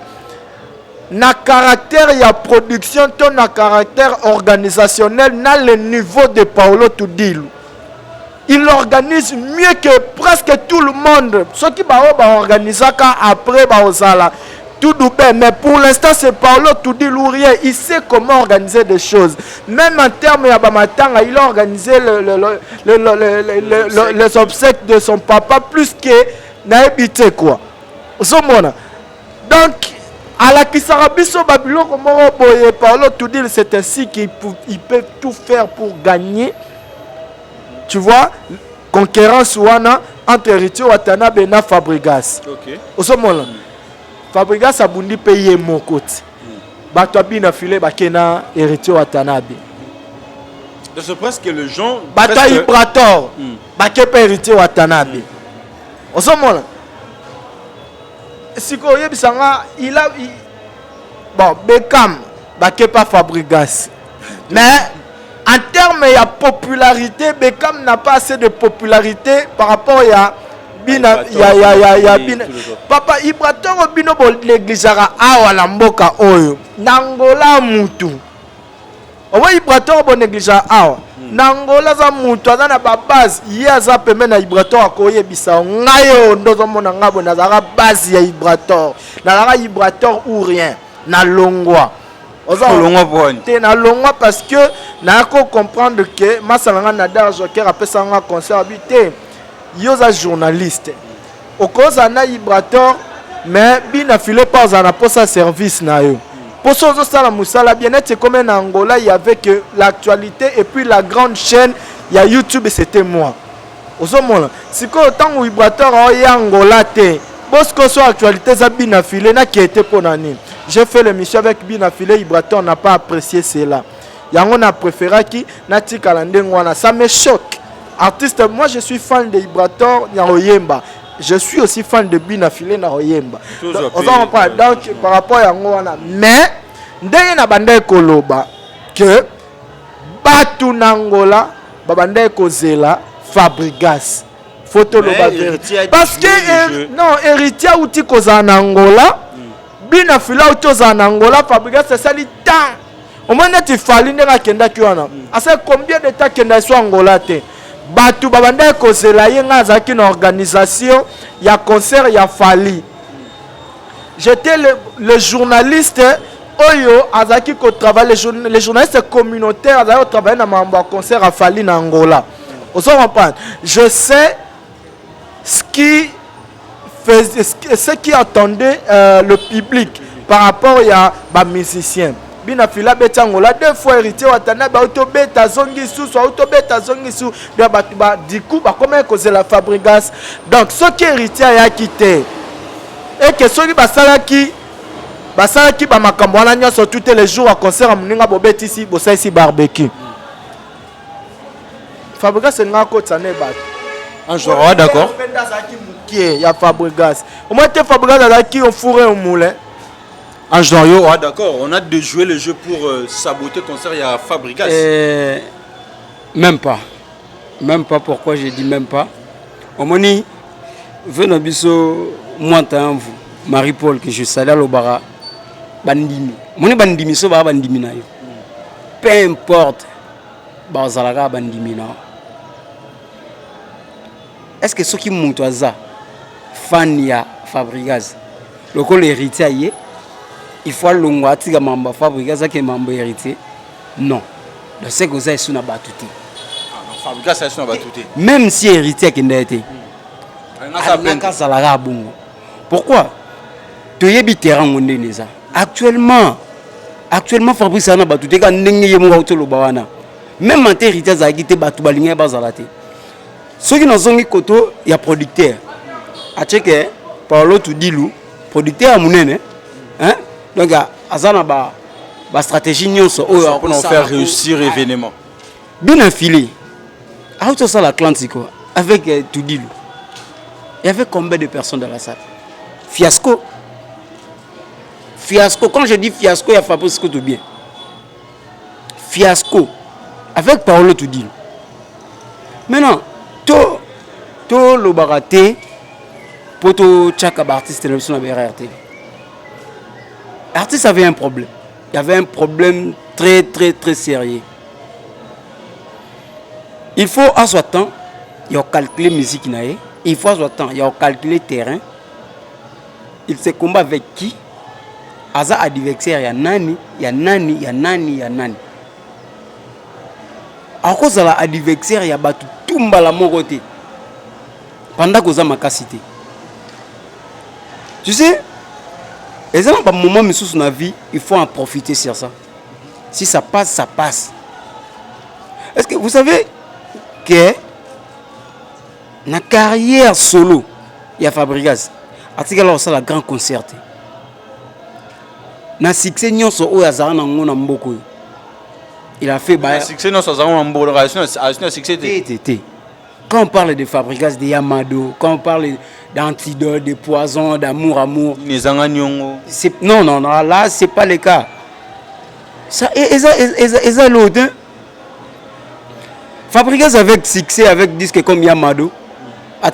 na caractère ya production ton na caractère organisationnel na le niveau de Paolo Tudilu. Il organise mieux que presque tout le monde. Ceux qui organisent après Baozala tout double, mais pour l'instant c'est Paolo Tudilu rien. Il sait comment organiser des choses. Même en termes de Bamatanga, il a organisé les obsèques de son papa plus que n'habité quoi. Donc à la Kisarabiso Babylone, Paolo Tudilu, c'est ainsi qu'il peut tout faire pour gagner. Tu vois, concurrence entre Héritier Watanabe et Fabregas.
Ok.
Fabregas a bundi payé mon côté. Bato bina filé bakena Héritier Watanabe.
De ce presque le gens
Bato Ibrator bakepa Héritier Watanabe. Osomona. Siko yebisanga il a bon Beckham bakepa Fabregas. Mais en termes de popularité, Beckham n'a pas assez de popularité par rapport à Bina. Papa Ibrator Bino l'églizara awa na mboka oyo. Nangola mutu. Owa Ibrator bon l'églizara awa. Nangola za mutu azana ba base. Ye za peme na Ibrator akoye bisa. Ngayo ndozo mona ngabo na zara base ya Ibrator. Na zara Ibrator ou rien. Na longwa. Na longwa parce que na ko comprendre que masalanga na dar joker apesanga concert habité yoza journaliste okoza na Ibrator mais bina filé pas na posa service na yo pour ça ça la musala bien-être comme en Angola il y avait que l'actualité et puis la grande chaîne il y a YouTube c'était moi osomona siko tant où Ibrator o Angola te bosco so actualité za bina filé na qui était pour nani. J'ai fait l'émission avec Bina Filé, Ibrator n'a pas apprécié cela. Yangon a préféré qui Nati Kalandengwana. Ça me choque. Artiste, moi je suis fan de Ibrator Naoyemba. Je suis aussi fan de Bina Filé Naoyemba. Donc par rapport à Yangoana. Mais, ndenge na bande koloba que Batu Nangola, babande kozela Fabregas. Photo loba vérité. Parce que non, héritier outi koza Nangola. Bina fila utoza en Angola, Fabregas c'est ça le temps. Au moins tu fali ndeka kenda kiwana. Asa combien de temps kenda so Angola te. Batu babanda kozela yenga zaki na organisation ya concert ya fali. J'étais le journaliste oyo azaki ko travailler les journalistes communautaires azaki travailler na mamba concert à fali na Angola. On s'en comprend. Je sais ce qui attendait le public par rapport à les musiciens. Bina fila betangola deux fois héritier Watanabe auto beta zongi sous auto beta zongi sous du coup comment causer la Fabregas. Donc ce qui héritier a quitté et que ceux qui basala qui ba makambo wana nyoso tous les jours à concert à muninga bobeti ici bossa ici barbecue. Fabregas nga ko tsane ba
un jour d'accord.
Il y a Fabregas. Au moins, Fabregas qui ont fourré au moulin.
En genre, d'accord. On a de jouer le jeu pour saboter le concert. Il y a Fabregas.
Même pas. Même pas. Pourquoi j'ai dit même pas. Au moins, venez biso moi vous Marie-Paul que je salue à l'Obara. Bandimi. Mon bandimi so ba bandimi na yo. Peu importe. Bazalaga bandimi na. Est-ce que ceux qui montent à ça, fan ya Fabregas, le col héritier, il faut l'ongwa tiga mamba Fabregas qui est membre héritier? Non. Le c'est que ça est sous na batouti.
Fabregas est sous na batouti.
Même si héritier qui n'a été. Pourquoi? Tu y es terrain on est ça. Actuellement Fabregas na batouti quand n'engue yemo auto lo bawana. Même en héritier ça qui te batou balinga bazalate. Ceux qui n'ont pas koto, il y a producteur. a checké Paolo Tudilou producteur à Mounene hein donc azana ba stratégie nyonso
pour nous faire réussir l'événement
bien affilé à tout ça la Atlantico avec Tudilou il y avait combien de personnes dans la salle fiasco quand je dis fiasco il y a Fabrice Koto bien fiasco avec Paolo Tudilou maintenant to le baraté poto chaque artiste de la BRT. L'artiste avait un problème. Il y avait un problème très très très sérieux. Il faut à ce temps, il y a calculé musique naé. Il faut à ce temps, il y a calculé terrain. Il se combat avec qui? Aza adversaire, il y a nani, il y a nani, il y a nani, il y a nani. À cause de l'adversaire, il y a battu tout la mon côté. Pendant que vous ma cité. Tu sais, et ça, par moment, mais sous la vie, il faut en profiter sur ça. Si ça passe, ça passe. Est-ce que vous savez que dans la carrière solo, il y a Fabregas. Alors, ça, la grande concert. Dans le succès, il a fait.
Le succès,
quand on parle de Fabregas, de Yamado, quand on parle d'antidote, de poison, d'amour, non, là, c'est pas le cas. Ça, et l'autre. Fabregas avec succès, avec disque comme Yamado,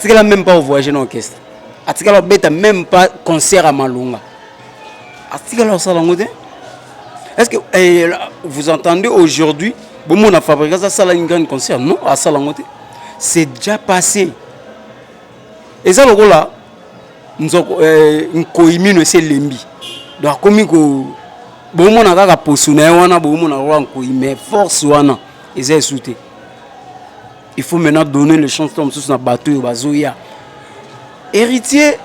il n'a même pas voyagé dans l'orchestre. Il n'a même pas concert à Malunga. Est-ce que vous entendez aujourd'hui, bon, a Fabregas a un grand concert? Non, à Salangote. C'est déjà passé. Et ça, là, nous avons une coïmine, c'est l'embi. Donc, comme bon, on a un posonné, on a un coïmine, force, on a et sauté. Il faut maintenant donner les chances comme ça, bateau, bazoya. Héritier,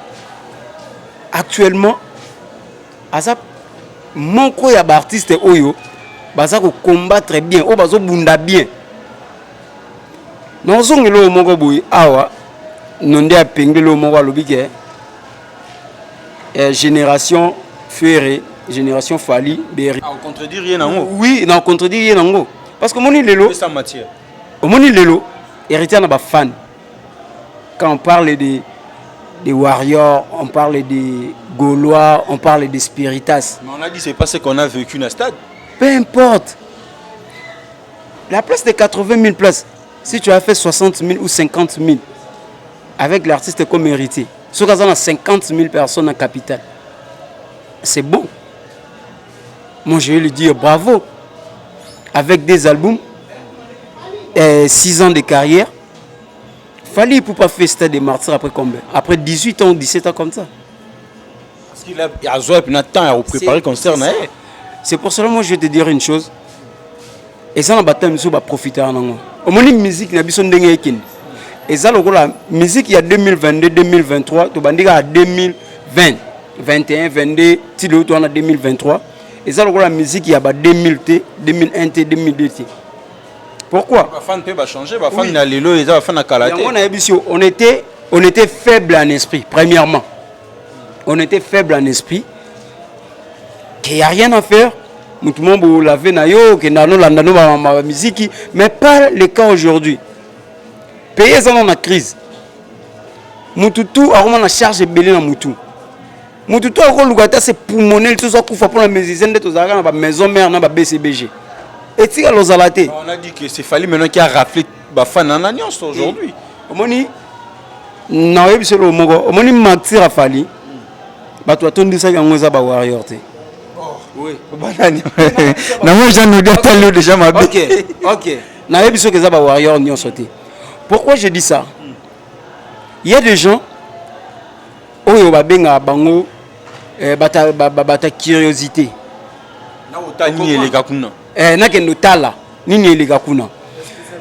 actuellement, à ça, mon coïa artiste Oyo, ça combat très bien, au bazo bunda bien. Non, on le mongo boy awa nonde a pengé le mongo lobike génération Ferré, génération Fali Berry.
On contredit rien en haut.
Oui, non contredit rien en haut. Parce que moni lelo
c'est en matière.
Moni lelo héritier na ba fan. Quand on parle des warriors, on parle des Gaulois, on parle des Spiritas.
Mais on a dit c'est pas ce qu'on a vécu dans le stade.
Peu importe. La place de 80 000 places. Si tu as fait 60 000 ou 50 000 avec l'artiste comme héritier, ce cas on a 50 000 personnes en capitale. C'est bon. Moi je vais lui dire bravo. Avec des albums, 6 ans de carrière, fallait pour pas faire Stade des Martyrs après combien? Après 18 ans ou 17 ans comme ça.
Parce qu'il a temps à préparer le concert.
C'est pour cela moi je vais te dire une chose. Et ça, on va profiter en anglais. Au moins, la musique, il y a besoin de et ça, la musique, il y a 2022, 2023, tu vas dire à 2020, 21, 22, tu dois en 2023. Et ça, la musique, il y a 2000, 2001, 2002. Pourquoi? On était faible en esprit, premièrement. On était faible en esprit. Il n'y a rien à faire. Tout le monde laver nayo que la musique mais pas le cas aujourd'hui. Pays sont dans la crise. Mututu a vraiment la charge belé na mutu. Mututu a encore lugata c'est pulmonaire tout ça kufa pour la musicienne de tous na maison mère na BCBG. Et tika lozalate.
On a dit que c'est Fali maintenant qui a raflé ba fan en alliance aujourd'hui.
Omoni na yebi le mongo omoni matira Fali. Ba to atondi ça yango za ba warrior te. Oui.
Moi j'en ai déjà ma
Ok. Pourquoi je dis ça? Il y a des gens où il y a bata curiosité.
Ni les gakuna.
Na ke notala ni les gakuna.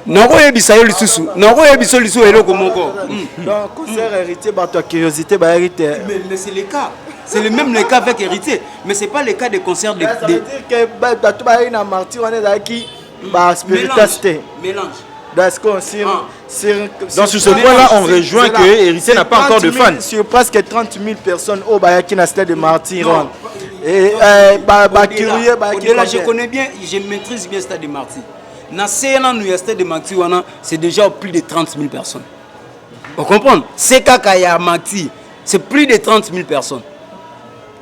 Nako yebisa yo lisusu. Nako yebisa lisusu eloko moko.
Donc concert héritier bato curiosité ba héritier.
Mais c'est le cas. C'est le même le cas avec héritier, mais c'est pas le cas des concerts de. Ça
veut dire que bato ba na martyr on est là qui ba spiritualité.
Mélange.
Donc sur ce point-là, on rejoint que Héritier n'a pas encore de fans.
Sur presque 30 000 personnes au Bayaki na stade de Martyrs. Et
au-delà, je connais bien, je maîtrise bien le stade de Martyrs. Dans le stade de Martyrs, c'est déjà plus de 30 000 personnes. Vous comprenez? C'est Kakaya Martyrs, c'est plus de 30 000 personnes.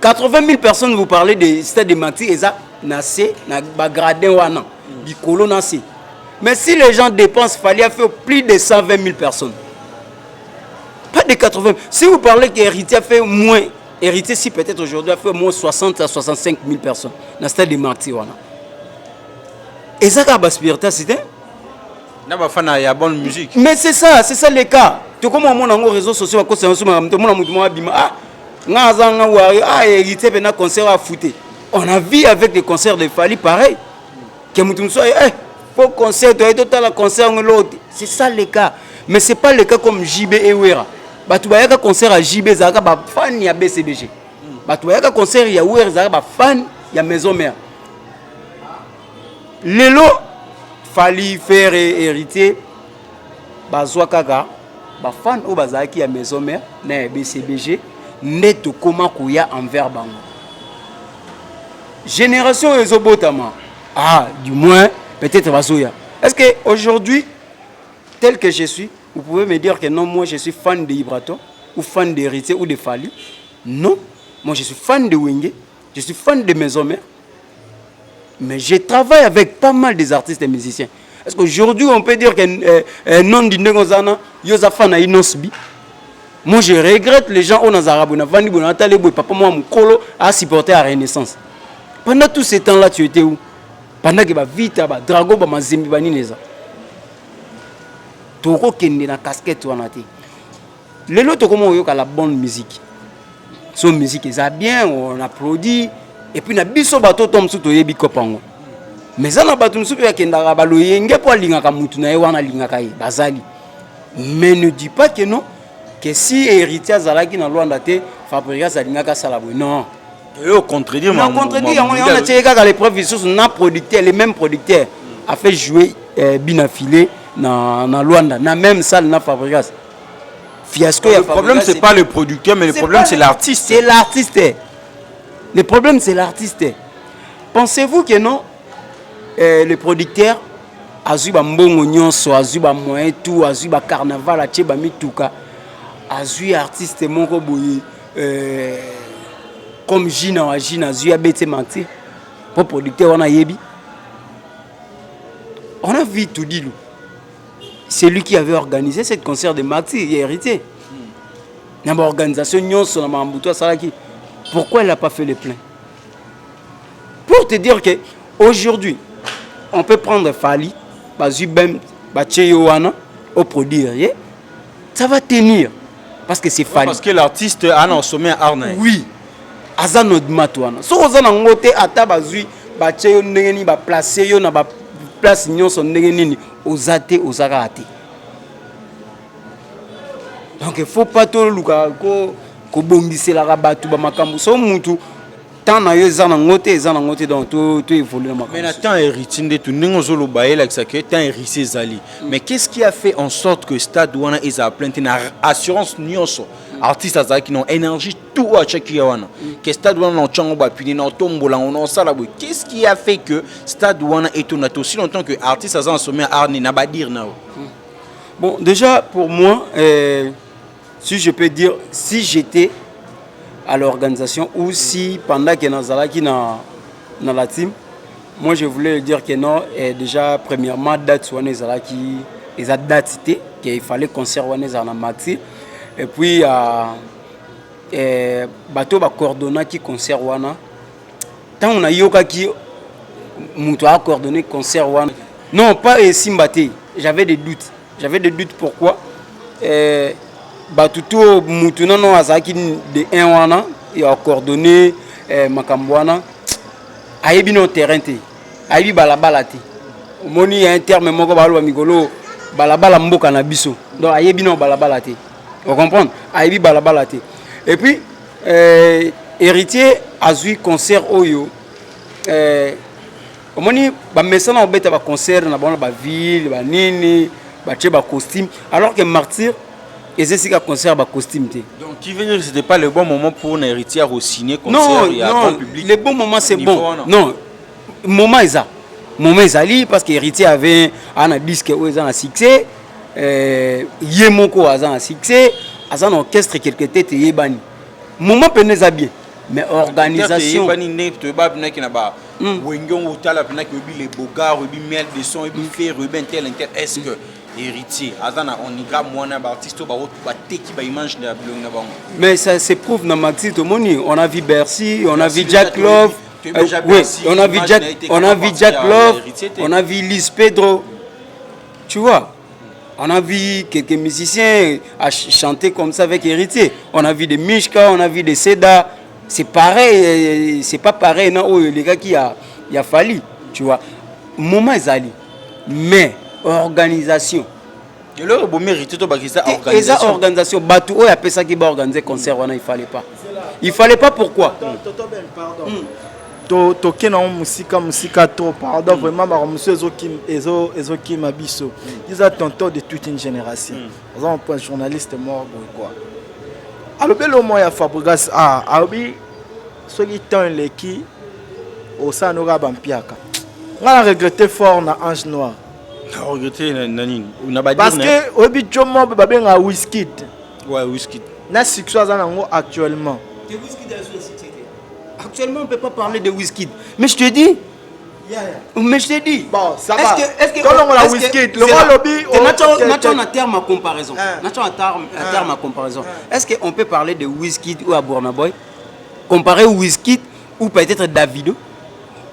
80 000 personnes, vous parlez de stade de Martyrs, et ça, c'est un gradin wana, du colo nasi. Mais si les gens dépensent, il fallait faire plus de 120 000 personnes. Pas de 80 000. Si vous parlez qu'Héritier a fait moins, Héritier, si peut-être aujourd'hui, a fait moins 60 à 65 000 personnes dans le stade de Martyrs. Et ça, c'est
il y a bonne musique.
mais c'est ça le cas. Tu comme on a réseaux sociaux, on a vu avec les concerts de Fali pareil. Faut concert, concert l'autre. C'est ça le cas. Mais c'est pas le cas comme JB et Ouera. Tu vois un concert à JB, il y a fan il y a BCBG. Tu vois un concert il y a Ouera, il y a fan il y a Maison Mère. Lelo Fali faire Héritier bazwa kaka ba fan o bazaki ya Maison Mère na BCBG neto koma kuya envers bango. Génération ezobotama. Du moins peut-être bazoya. Est-ce que aujourd'hui tel que je suis, vous pouvez me dire que non, moi je suis fan de Ibrato ou fan d'Héritier ou de Fali? Non, moi je suis fan de Wenge, je suis fan de Maison Mère. Mais je travaille avec pas mal des artistes et musiciens. Est-ce qu'aujourd'hui, on peut dire qu'un nom d'Indegozana, Yosafana Inosbi? Moi, je regrette les gens au Nazarabou, Vandi Bonatale, papa, moi, mon colo a supporté la Renaissance. Pendant tous ces temps-là, tu étais où? Pendant que Vita, Drago, Mazembi, Banineza. Toro Kende, la casquette, on a été. Les autres, comment on a la bonne musique? Son musique, ça bien, on applaudit. Et puis, na biso bato tom suto yebi kopango. Mais ça na bato musupe ya kendara balo yenge po lingaka mutu na wana lingaka ye bazali. Mais ne dis pas que non, que si Héritier Zalaki na Luanda te Fabrice alingaka salabo. Non.
Au contredire,
non, contredire, on a tiré qu'à l'épreuve sur na producteur, les mêmes producteurs a fait jouer Binafilé na Luanda, na même salle na Fabrice. Fiasco.
Le problème c'est pas le producteur, mais le problème c'est l'artiste.
C'est l'artiste. Le problème, c'est l'artiste. Pensez-vous que non, le producteur a eu un bon oignon, a eu un moyen, tout, a eu un carnaval, a eu un mitouka, a eu un artiste comme Gina, a eu un bête menti. Pour producteur, on a yebi. On a vu tout dit. C'est lui qui avait organisé ce concert de Marty, il est hérité. Il y a une organisation, pourquoi elle n'a pas fait le plein? Pour te dire qu'aujourd'hui, on peut prendre Fali, au produire, ça va tenir. Parce que c'est Fali.
Parce que l'artiste a un sommet à Arnaï.
Oui. Azano de Matouana. Si on a un côté à Tabazui, Bacheyo Nengeni, placé yo na place nyon son Nengeni, aux athées, aux arathés. Donc il ne faut pas tout le ko bombisser la rabatu ba makambu so mutu tant na yo za na ngote donc tout évolue na makambu.
Mais nathan héritier de tout ningo lo baela que ça que tant héritier zali. Mais qu'est-ce qui a fait en sorte que stade wana eza plainte na assurance nyonso artiste azaki non énergie tout à chaque wana que stade wana no chango ba pini na tombola on sala bo qu'est-ce qui a fait que stade wana est on a aussi longtemps que artiste azan sommet arni na ba dire na.
Bon déjà pour moi si je peux dire, si j'étais à l'organisation ou si pendant que Nazalaki dans la team, moi je voulais dire que non, déjà premièrement date sur Nazalaki, ils ont daté qu'il fallait concert dans Maxi et puis bateau ba coordonner qui concert wana. Tant on a yoka qui muto a coordonné concert wana. Non, pas Simbate, j'avais des doutes pourquoi Batuto Mutuna no azaki de un wana et a coordonné Makambwana ayebi no terrain te ayebi balabala te moni un terme moko balo migolo balabala mboka na biso donc ayebi no balabala te vous comprenez ayebi balabala te et puis héritier azui concert oyo moni ba mesana obeta ba concert na bona ba ville ba nini batie ba costume alors que Martyr et c'est qu'à concert ba costume té.
Donc qui veut dire que c'était pas le bon moment pour un héritier à signer concert
Non,
et à
non,
grand public.
le bon moment c'est
Niveau,
bon.
non.
Non, moment est ali parce que héritier avait un disque où ils ont un succès, Yemoko a un succès, a un orchestre quelque tête yebani. Moment peneza bien, mais organisation.
Les bogards, les mel de son, les faire, les tel, est-ce que héritier, on y a moins d'artistes qui image de la
mais ça se prouve dans Maxi Tomoni. On a vu Bercy, on a vu Jack Love. Oui, on a vu Jack Love, on a vu Liz Pedro. Tu vois, on a vu quelques musiciens à chanter comme ça avec héritier. On a vu des Mishka, on a vu des Seda. C'est pareil, c'est pas pareil, non, les gars qui a fallu, tu vois. Moment Zali, mais organisation.
Et là, bon mérite to bakisa
organisation. Organisation, batou o appelle ça qui va organiser concert, il fallait pas. Il fallait pas pourquoi?
Pardon. Toke na musika trop pardon vraiment ba monsieur ezo mabiso. Ils attendent de toute une génération. Par exemple, un journaliste mort quoi. Alobelo moya Fabregas albi soki tant leki au sanora bampiaka. On a regretté fort na Ange Noir.
Regretter nani na ba
parce que obi jomo ba benga Wizkid.
Ouais, Wizkid.
Na succès azango actuellement.
Actuellement, on ne peut pas parler de Wizkid. Mais je te dis. Mais je te dis.
Bon, ça va.
Est-ce que
on a Wizkid, le roi lobby.
On a terme à comparaison. Terme à comparaison. Est-ce qu'on peut parler de Wizkid ou à Burna Boy? Comparer Wizkid ou peut-être Davido?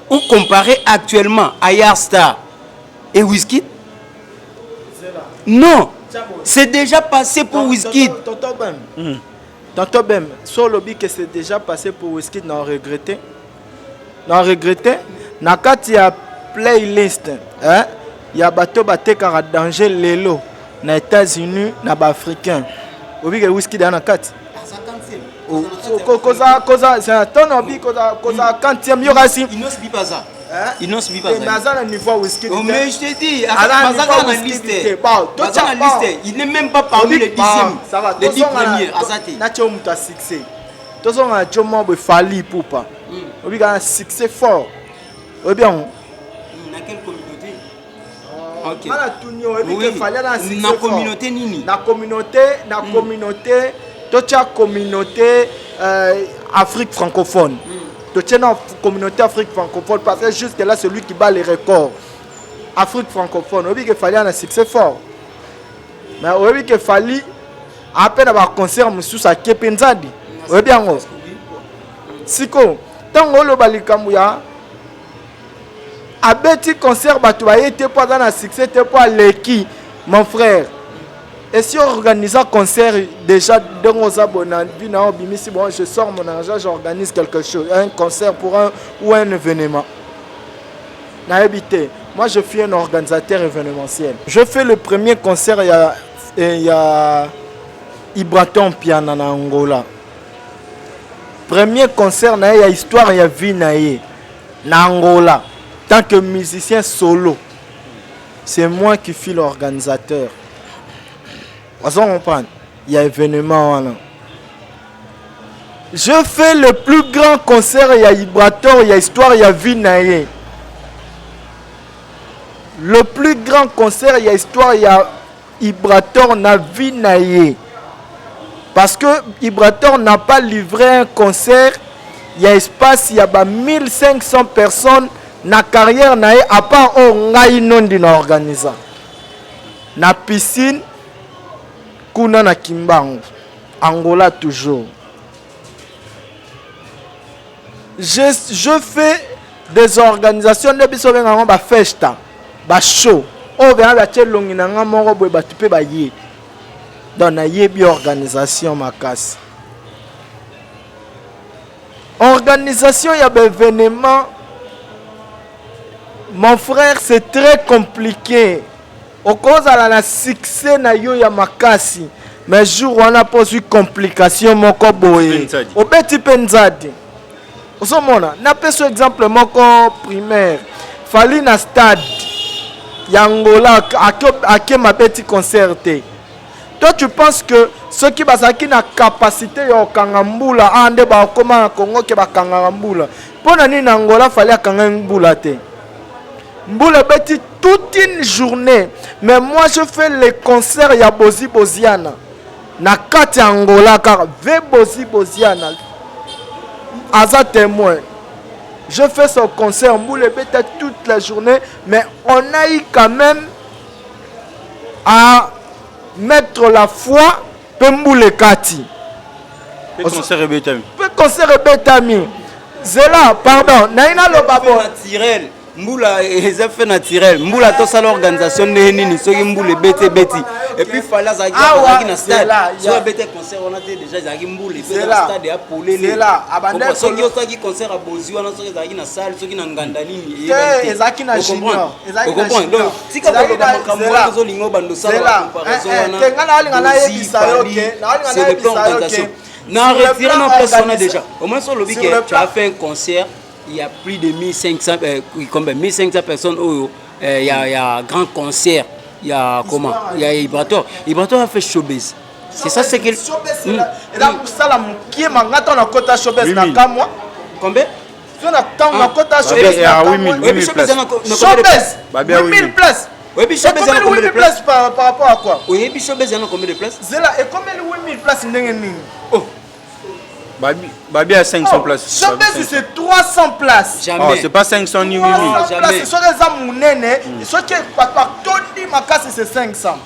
Ou comparer actuellement Ayar Star et Wizkid? Non. C'est déjà passé pour Wizkid.
Tantôt même, sur le lobby que c'est déjà passé pour Wizkid, n'a regretté. N'a regretté. Na kati ya playlist, il y a bateau baté car danger lelo na États-Unis na ba africain. Obi que Wizkid na kati. Koza c'est ton obi koza quantième yorasi.
Inos bipaza. Inos bipaza.
Mais à niveau Wizkid.
Mais je te dis, Bazaga na liste. Bazaga na liste, il n'est même pas parmi les 10e.
Ça va.
Les 10 premiers Azati.
Na tio muta succès. Tozo na jomo be fali poupa. Obi ga succès fort. Ou bien,
dans quelle communauté?
Ok. Na
communauté nini?
Na communauté, toute la communauté Afrique francophone. Toute la communauté Afrique francophone parce que jusque là celui qui bat les records. Afrique francophone. Ou bien qu'il fallait un succès fort. Mais ou bien qu'il fallait à peine avoir concert monsieur sa Kepenzadi. Ou bien Siko, tant que le balikamouya a bêti concert batuaye te pas dans un succès te pas l'équipe mon frère et si on organise un concert déjà dans nos abonnés si bon je sors mon argent j'organise quelque chose un concert pour un ou un événement na habité moi je suis un organisateur événementiel je fais le premier concert il y a Ibraton Piana na Angola premier concert na il y a histoire il y a vie na Angola. Tant que musicien solo, c'est moi qui suis l'organisateur. Vous comprenez? Il y a événement. Je fais le plus grand concert, il y a Ibrator, il y a histoire, il y a Vinaye. Le plus grand concert, il y a histoire, il y a Ibrator, na Vinaye. Parce que Ibrator n'a pas livré un concert, il y a espace, il y a 1500 personnes. Na carrière na à part on ngai non dina organisa na piscine kuna na Kimbangu Angola toujours je fais des organisations de biso benga ba festa ba show o ba ba tchelongi na nga moko boy ba tupe ba ye dans na yebi organisation makasi organisation ya ba événement. Mon frère, c'est très compliqué. Au cause de la succès na yo ya makasi, mais jour on a posé complication mon koboye. Au beti penzadi. Osomona, na peso exemple mon ko primaire. Fali na stade. Yangola à qui ma petit concert. Toi tu penses que ceux qui basaki na capacité ya kangambula ande ba koma Congo ke ba kangambula. Pona ni na Angola fallait kangambula te. Mbula beti toute une journée. Mais moi je fais les concerts ya Bozi Boziana. Na kati Angola car ve Bozi Boziana. Aza témoin. Je fais ce concert Mbula beti toute la journée, mais on a eu quand même à mettre la foi Pemboule Kati.
Concert Betami.
Concert Betami. Zela, pardon, naina lo babo
naturel. Mboula les effets naturels. Mboula to ça l'organisation de nini soki mboule beti et puis fallait zaki na stade. So beti concert on a déjà zaki mboule beti na stade ya polele.
Zela, abandon
soki osaki concert à Bozi wana soki zaki na salle soki na nganda nini.
Ezaki na junior.
Ezaki na junior. Tika ko ba makambo zo lingo bando sala comparaison wana.
Tenga ali na yebisa yoke.
C'est le plan d'organisation. Non, retirez nos personnes déjà. Au moins sur le week-end, tu as fait un concert. Il y a plus de 1500 personnes. Il y a grand concert. Il y a comment? Il y a Ibrator. Ibrator a fait showbiz. C'est ça, c'est qu'il.
Et là, ça la qui est mangato na kota showbiz na kamwa.
Combien?
Sur la temps na kota showbiz.
Il y a 8000 places.
Showbiz. 8000 places.
Oui, puis showbiz a combien de places
par rapport à quoi?
Oui, puis showbiz a combien de places?
Zela, et combien de 8000 places ndenge nini?
Oh.
Babi a 500 places.
Showbiz c'est 300 places.
Jamais.
Oh, c'est pas 500 ni 8000.
Jamais.
Ce sont des amounene. Ce qui est papa Tony Makasi c'est 500.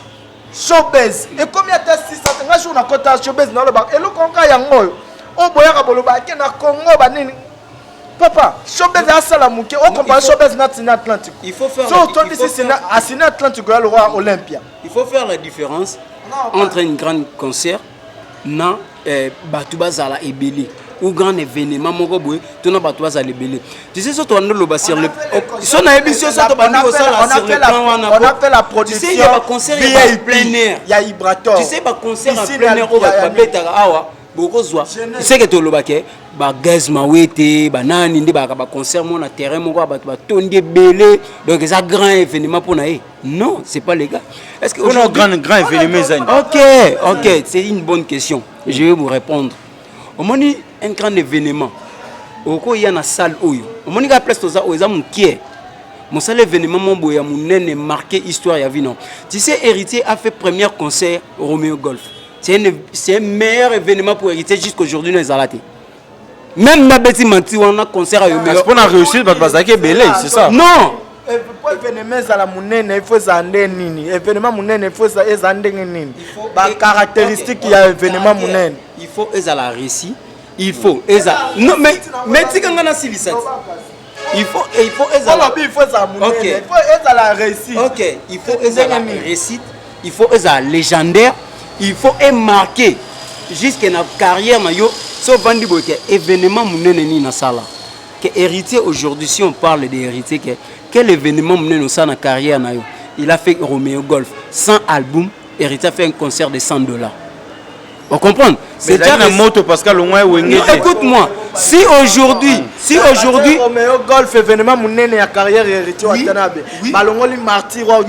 Showbiz. Et combien de 600? Un jour on a côté showbiz dans le bac. Et le conca yango. Oh boya kaboloba ke na Congo banini. Papa, showbiz a salamouké. On compare showbiz na Tina Atlantique.
Il faut faire.
So Tony c'est à Tina Atlantique le roi Olympia.
Il faut faire la différence entre un grand concert na Batouba Zala ebele ou grand événement moko boy to na Batouba Zala ebele. Tu sais so to ando loba sur le son na émission so to bandi au sala sur le plan wana.
On a fait la production.
Tu sais il y a un concert en plein air.
Il y a Ibrator.
Tu sais ba concert en plein air au ba betaka awa boko zwa. Tu sais que to loba ke ba gaz mawete ba nani ndi ba concert mo na terrain moko ba tondi ebele donc ça grand événement pour na. Non, c'est pas les gars. Est-ce que
un grand événement?
Ok, c'est une bonne question. Je vais vous répondre. Au moment un grand événement, au il y a une salle où au moment il place aux hommes qui est mon seul événement mon boy mon nene marqué histoire ya vie non. Tu sais Héritier a fait premier concert au Romeo Golf. C'est un meilleur événement pour Héritier jusqu'aujourd'hui dans les Alaté. Même na beti menti on a concert à Romeo.
Est-ce qu'on a réussi parce que belé, c'est ça?
Non.
Pour événement ça la monene il faut zande nini événement monene il faut zande nini ba caractéristique il y a événement monene
il faut ezala récit il faut ezala non mais tikanga na silisat il faut ezala
il faut ça monene il faut ezala récit
OK il faut ezala récit il faut ezala légendaire il faut être marqué jusqu'à na carrière na yo so vandi boke événement monene ni na sala que Héritier aujourd'hui si on parle d'Héritier que quel événement mené dans sa carrière na yo? Il a fait Romeo Golf 100 albums. Héritier a fait un concert de $100. Vous comprenez?
C'est déjà une moto parce que le moins
écoute-moi. Si aujourd'hui
Romeo Golf événement mené dans la carrière Héritier Watanabe. Balongoli martyr ou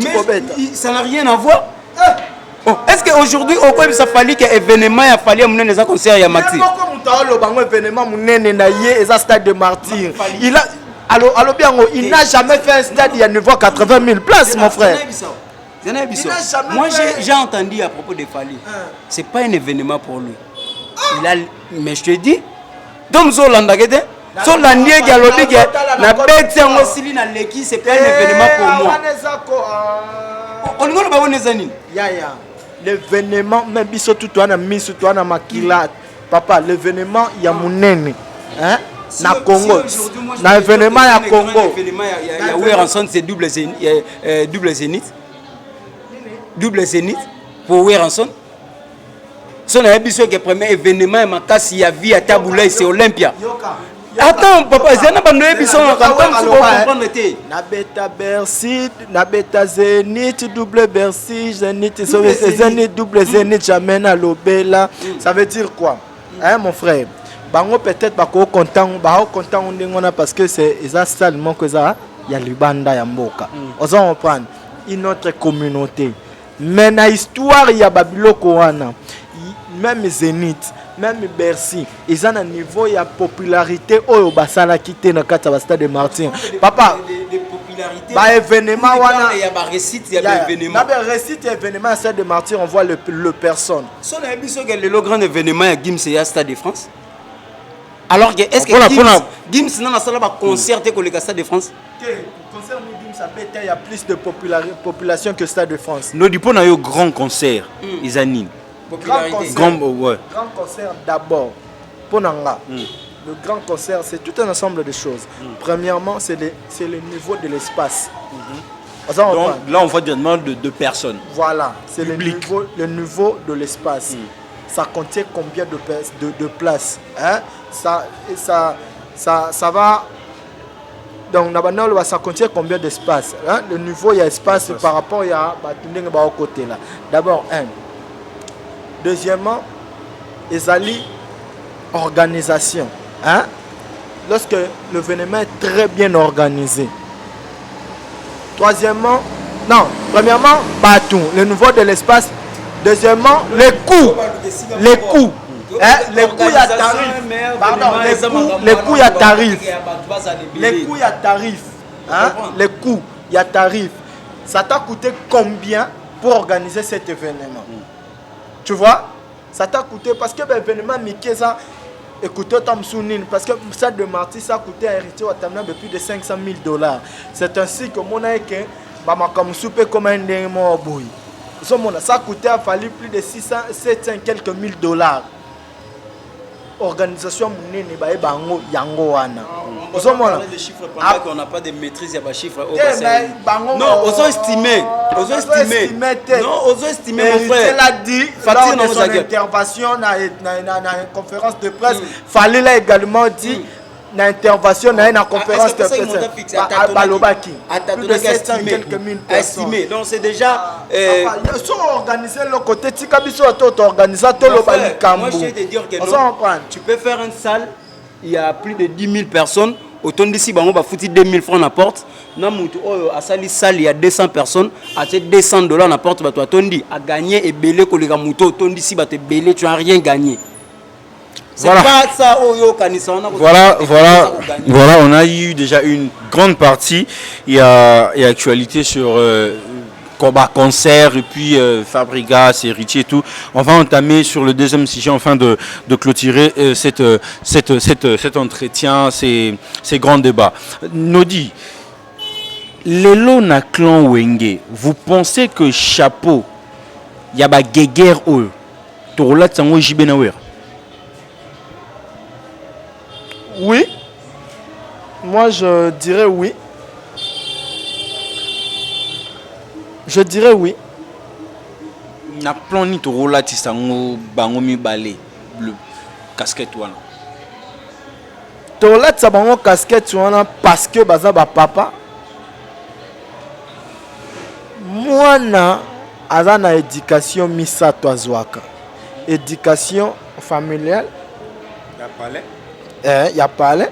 ça n'a rien à voir. Oh, est-ce qu'aujourd'hui au quoi ça fallait que événement a fallu mener dans un concert ya martyr?
Événement mené na yé et ça stade de martyr. Il a alors bien, il n'a jamais fait un stade, il y a niveau 80 000 places, mon frère.
Moi, j'ai entendu à propos de Fali. Ce n'est pas un événement pour lui. Mais je te dis, donc, c'est pas un événement pour moi.
L'événement, même si tout le monde a papa, l'événement, il y a mon nez. Na Congo, na événement à Congo.
Il y a Weranson, c'est double zénith. Double zénith pour Weranson. Son ambition que premier événement est Makasi, il y a vie à Taboulay, c'est Olympia. Attends, papa, c'est un peu de émission en comprendre.
Na beta Bercy, na beta zénith, double Bercy, zénith, zénith, double zénith, j'amène à l'Obela. Ça veut dire quoi? Hein, mon frère? Bango peut-être bako content on parce que c'est ça seulement que ça il y a libanda ya mboka. On va prendre une autre communauté. Mais dans l'histoire, il y a Babiloko wana, même Zénith, même Bercy, ils ont un niveau de popularité au basala quitté dans le stade de Martyrs. Papa, bah événement wana,
il y a des récits, il y a des événements.
Dans les récits événements à stade de Martyrs, on voit le personne.
Si on a vu le grand événement à Gims et à Stade de France. Alors que est-ce que Gims n'a pas concert que le Stade de France?
Concert il y a plus de population que Stade de France.
Nous disons un grand concert, Isanine.
Grand concert d'abord. Pour Nanga, le grand concert, c'est tout un ensemble de choses. Premièrement, c'est le niveau de l'espace.
Donc là, on voit directement de personnes.
Voilà, c'est le niveau de l'espace. Ça contient combien de places, hein? Ça va. Donc, ça contient combien d'espace, hein? Le niveau, il y a espace par rapport à côté là. D'abord, un. Deuxièmement, les alliés organisation. Hein? Lorsque l'événement est très bien organisé. Troisièmement, non, premièrement, partout, le niveau de l'espace. Deuxièmement, les coûts. Les coûts. Hein? Les coûts, il y a tarif. Pardon, les coûts, il y a tarif. Les coûts, il y a tarif. Hein? Les coûts, il y a tarif. Ça t'a coûté combien pour organiser cet événement? Tu vois? Ça t'a coûté parce que l'événement Mickey, ça, écoutez, parce que ça de Marty, ça a coûté à héritier de plus de $500,000. C'est ainsi que mon aïe, comme souper comme un démon boy. Ça a coûté, il fallu plus de 600, 700 quelques mille $. Organisation mounene ba bango yango wana.
On a des chiffres pendant qu'on n'a pas de maîtrise, il y a des chiffres au bassin. Non, on a estimé. Non, on a estimé mon frère.
Il a dit lors de son intervention dans une conférence de presse, fallait là également dire l'intervention dans une conférence de presse. Plus de 700 quelques mille personnes.
Donc c'est déjà
ils sont organisés le côté Tikabiso organisateur le Balikambo.
Moi je vais te dire que non. Tu peux faire une salle, il y a plus de 10 000 personnes. Autant d'ici, on va foutre 2 000 francs à la porte. À cette salle, il y a 200 personnes. À $200 à la porte, tu as gagné et belé que les gars mouton. Autant d'ici, tu n'as rien gagné. C'est pas ça,
voilà, on a eu déjà une grande partie. Il y a actualité sur combat concert et puis Fabregas, héritier et tout. On va entamer sur le deuxième sujet afin de clôturer cet entretien, ces grands débats. Nodi, Lelo na clan Wenge, vous pensez que chapeau, il y a des guerres où Torola Tsango Jibenawer?
Oui, moi je dirais oui. Je dirais oui.
Na plan ni Torola Tisango Bangomi Balé, le casquette wana.
Torola Tsabango casquette wana parce que baza ba papa. Moi na azana éducation misato azwaka. Éducation familiale.
Ya palais.
Il y a parlé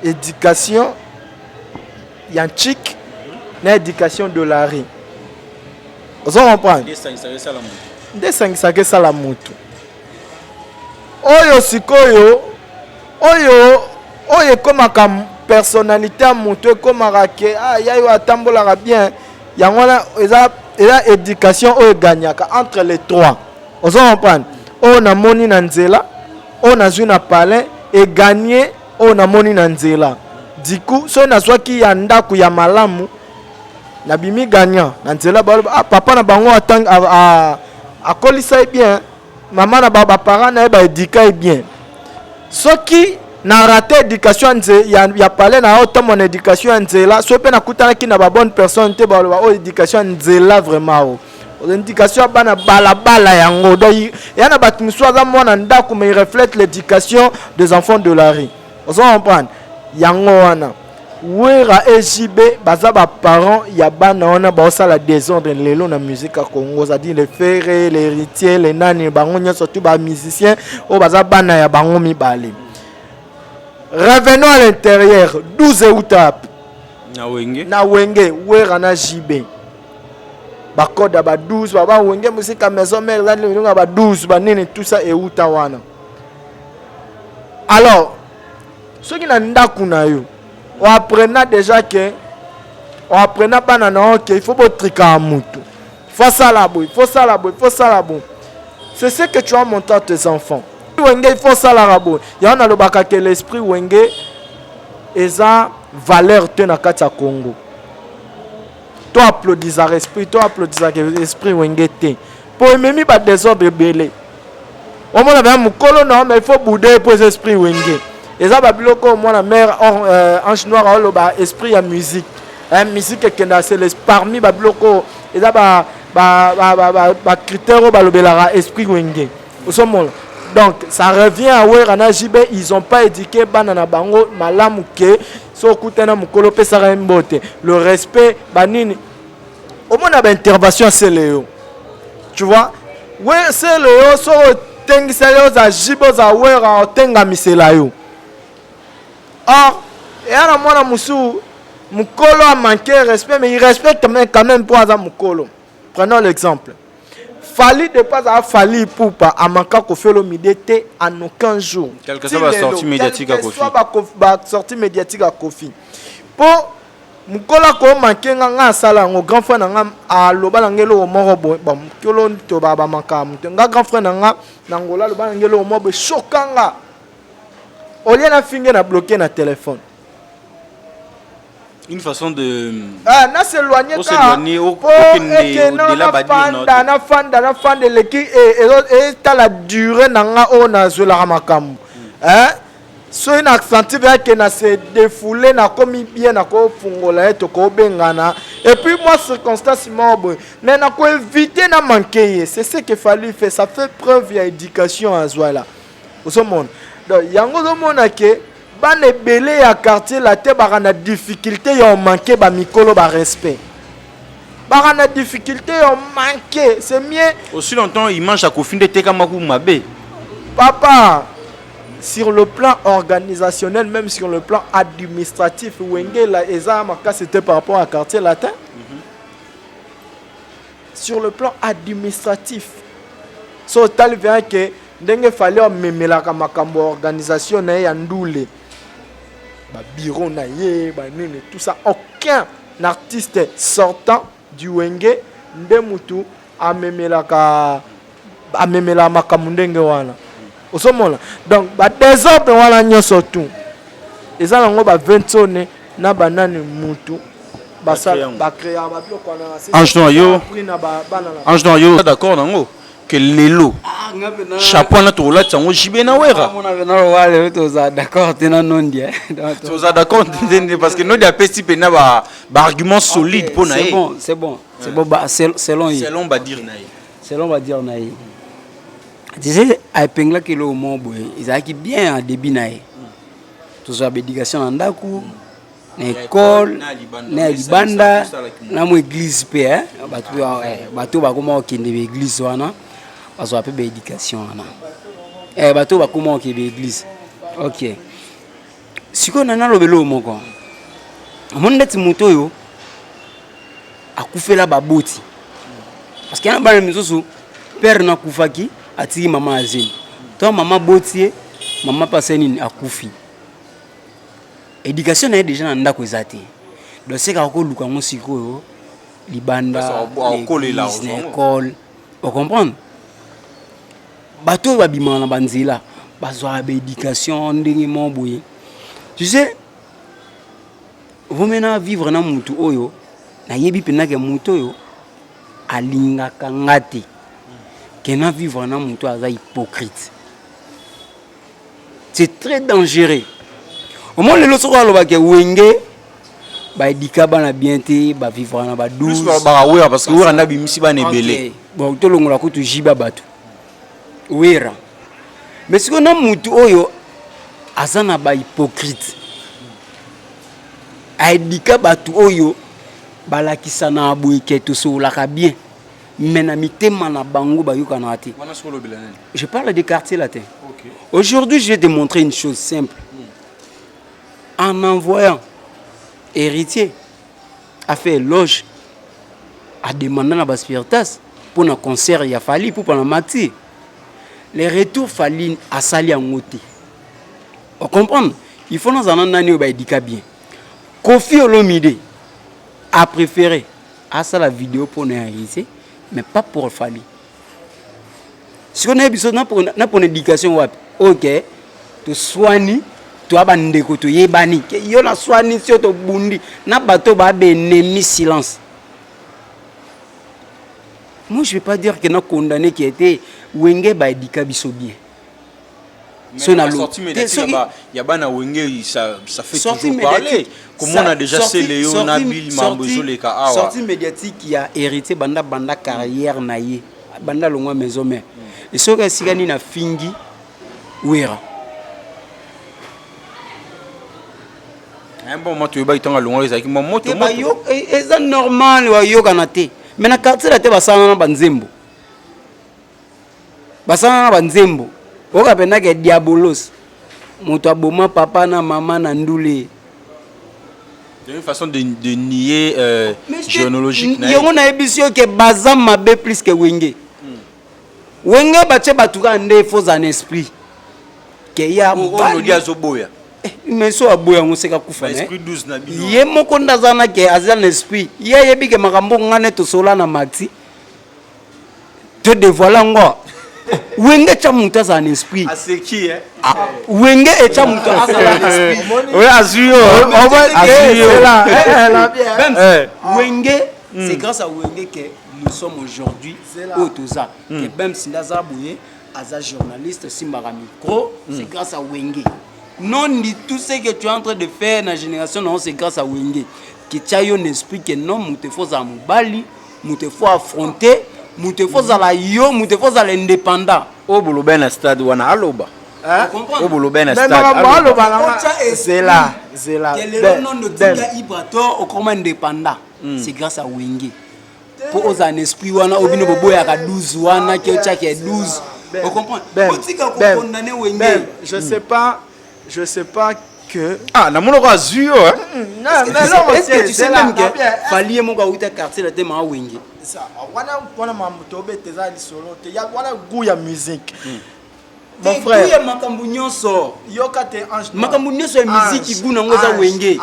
éducation yanchique na éducation de la rue. Vous comprenez? Ndesangisaka sala mutu. Oyo sikoyo oyo comme comme personnalité à mutu comme rake yayo atambola bien yangona eza éducation oyo gagnaka entre les trois. Vous comprenez? On a moni na nzela, on a zui na palais et gagner on a moni na nzela. Du coup, so na swaki ya ndaku ya malamu na bimi gagnant na nzela papa na bango atang a kolisa bien, maman na ba parents na ba éduquer bien. Soki na raté éducation ya parler na autant mon éducation nzela, so pe na kutana ki na ba bonne personne te ba éducation nzela vraiment. L'éducation bana bala yango do yana batumso za mwana ndako mais reflète l'éducation des enfants de la rue. Vous comprenez? Yango wana wera EJB baza ba parents ya bana wana ba osala désordre lelo na musique à Congo, ça dit les frères, les héritiers, les nani bango surtout ba musiciens o baza bana ya bango mibale. Revenons à l'intérieur, 12 août na Wenge wera na JB. code ba 12 ba wenge musique à maison mère ba 12 ba nini tout ça et utawana. Alors ceux qui n'ont pas eu, on apprenait déjà que on apprenait pas qu'il faut pas triquer à moutou. Il faut ça la boue, il faut ça la boue, il faut ça la boue. C'est ce que tu as montré à tes enfants. Il faut ça la boue. Il y a le baka que l'esprit wenge est à valeur de na kati ya Congo. Toi applaudis à l'esprit, toi applaudis à l'esprit wenge te. Pour même pas désordre belé. Au moins avec mukolo non mais il faut bouder pour l'esprit wenge. Et ça va bloquer moi la mère ange noir a esprit à musique. Musique c'est parmi ba bloquer et ça ba critère ba lobela esprit wenge. Donc ça revient à Werana Jibe, ils ont pas éduqué banana bango malamu ke so kutana mukolo pesa mbote. Le respect banini. Au moins on a intervention c'est Léo. Tu vois? Ouais, c'est Léo so tengi sérieux za Jibe za Wera tenga misela yo. Or, et à la moindre moussou, Moukolo a manqué de respect, mais il respecte quand même pour Azam Moukolo. Prenons l'exemple. Fali de pas avoir fallu pour pas à manquer qu'on fait le midété en aucun jour.
Quelle que soit la sortie médiatique à Kofi.
Sortie médiatique à Kofi. Pour Moukolo a manqué un sala, un grand frère à l'Obalangelo au Morobo, bon, Kolo Toba Manka, un grand frère n'Angola, l'Obalangelo au Morobo, choquant. Au lieu de finger à bloquer notre téléphone.
Une façon de
s'éloigner de l'équipe et la durée so ina senti que na se défouler na komi bien na ko fungola to ko bengana et puis moi circonstance mob mais na ko éviter na manquer c'est ce qu'il fallait faire ça fait preuve ya éducation à Zoala au monde donc yango zo mona ke ban ebele ya quartier la te ba na difficulté ya manquer ba mikolo ba respect ba na difficulté ya manquer c'est mieux
aussi longtemps il mange à Kofi de tekamaku mabe
papa. Sur le plan organisationnel, même sur le plan administratif, c'était par rapport à quartier latin. Sur le plan administratif, so tal vient que il fallait même la organisation na ndoule, bureau na tout ça. Aucun artiste sortant du Wenge ndemutu a même la makamundenge wana. Donc, désordre wala nyoso tout. Et ça nango ba 20 sonne na banane mutu. Ba créer ba biloko na.
Ange noyo d'accord nango que lelo. Chapeau na to la tsango jibe na wera.
Mona wale to za d'accord tena nondi.
To za d'accord parce que no dia pesti pena ba argument solide pour naï.
C'est bon. C'est bon
selon ba dire naï.
Selon ba dire naï. Tu sais, à Pengla qui est au monde, ils ont bien en débit naï. Tout ça, l'éducation en dakou, l'école, l'ibanda, la église père, bateau va comment qui est l'église wana, parce qu'on appelle l'éducation wana. Bateau va comment qui est l'église. Ok. Si on a un lobelo mon quoi, mon net moto yo, a coufé la baboti, parce qu'il y a un bal de père na koufaki. Ati maman azini. Toi maman botier, maman passenine akufi. Éducation est déjà dans ndako ezate. Donc c'est ka ko luka ngo sikoyo libanda l'école. Vous comprenez? Bato ba bima na banzela, bazwa ba éducation ndenge mo boye. Tu sais, vous maintenant vivre na mutu oyo, na yebi pena ke mutu oyo alinga kangati. Qui n'a vivre dans mon toit hypocrite. C'est très dangereux. Au moins les autres sont que wenge ba edika bana bienté ba vivre na ba 12
ba wera parce que wera na bimisi ba nebele.
Bon to longola ko to jiba batu. Wera. Mais ce qu'on a mutu oyo azana ba hypocrite. A edika batu oyo balakisa na boye ke to so la ka bien. Je parle des quartiers latins. Okay. Aujourd'hui, je vais te montrer une chose simple. En envoyant héritier à faire loge a demandé à Baspiertas pour un concert, il a fallu pour pendant Maxi. Les retours Fali à Sali en côté. Vous comprenez? Il faut nous en année au bien. Kofi Olomide a préféré à ça la vidéo pour nous réaliser, mais pas pour Fali. Si on a besoin pour une éducation, ok, tu soignes, tu as bandé, tu es banni. Il y a la soigne sur ton bundi, n'a pas to ba ennemi silence. Moi, je ne vais pas dire que nous condamné qui était Wenge ba éducation bien.
Mais la sortie médiatique, il y a pas Wenge, ça fait toujours parler. Comme on a déjà fait Léo Nabil Mambozo les cas.
Sortie médiatique qui a hérité banda carrière naïe, banda longa maison mère. Et ce que si gani na fingi ouera.
Un bon moment tu vas y tanga longa ezaki mon moto.
C'est normal wa yo kanate. Mais na quartier la te basana na banzembo. Basana na banzembo. Oka pena ke diabolos. Moto aboma papa na maman na ndule.
C'est une façon de nier généalogique.
Il y a une émission qui est basée mabe plus que Wenge. Wenge bache batuka nde faux en esprit. Que ya
on dit azoboya.
Mais so aboya ngoseka kufa ne.
Esprit 12 na bino.
Ye moko ndazana ke azan esprit. Ye yebi ke makambo ngane to sola na maxi. Te dévoiler ngo. Wenge cha muta za esprit.
Ah c'est qui hein?
Wenge et cha muta za esprit.
Oui, Azio.
On va c'est là. Elle a bien.
Wenge, c'est grâce à Wenge que nous sommes aujourd'hui au Toza. Que même si Naza Bouye, Aza journaliste, Simbara Micro, c'est grâce à Wenge. Non, ni tout ce que tu es en train de faire dans la génération, non, c'est grâce à Wenge. Que tu as un esprit que non, nous te faut à Moubali, nous te faut affronter, nous te faut à la yo, nous te faut à l'indépendant.
Au boulot ben à stade wana aloba. Au boulot ben à stade.
C'est là, c'est là.
Quel est le nom de Tika Ibrator au comment indépendant? C'est grâce à Wenge. Pour aux un esprit wana obino bobo ya 12 wana qui est 12. Vous comprenez? Condamner Wenge.
Je sais pas que
na mono kwa Azio hein.
Non, mais non,
est-ce que tu sais même que fallait mon gars quartier la tema Wenge.
Ça wana mamutobe teza lisolo te ya wana goût ya musique. Mon frère,
il y a makambu nyonso.
yoka te ange.
Makambu nyonso ya musique goût nango za Wenge.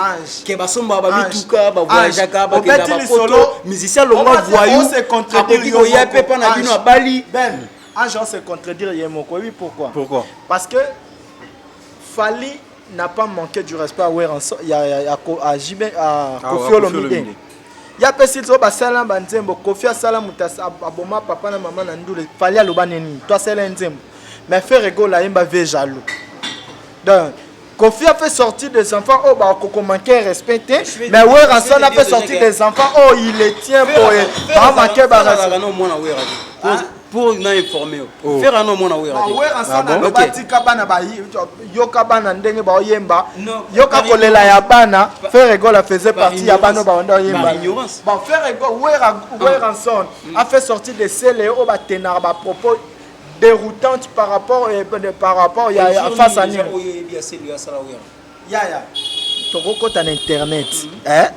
Que basomba ba bituka ba voyagaka ba kenda ba photo musicien longa voyou se contredire ko ya pe pa na bino abali.
Ben, ange on se contredire yemoko. Oui, pourquoi?
Pourquoi?
Parce que Fali n'a pas manqué du respect à Weranson, à Jibé, à Kofi Olomide. Il y a personne qui a salam banzembo, Kofi a salam mutas aboma papa na maman na ndule. Fali a lobaneni, toi c'est l'enzembo. Mais fait rigolo là, il m'a fait jaloux. Donc Kofi a fait sortir des enfants, oh bah Koko manquait respecté. Mais Weranson a fait sortir des enfants, oh il les tient pour pas manquer respect.
Pour m'informer. Faire un homme à
Weranson batika bana ba yoka bana ndenge ba yemba yoka kolela ya bana faire rigolo faisait partie ya bana ba onda yemba ba faire rigolo Weranson a fait sortir des celles au batenar ba propos déroutantes par rapport ya face à nous ya torokota na internet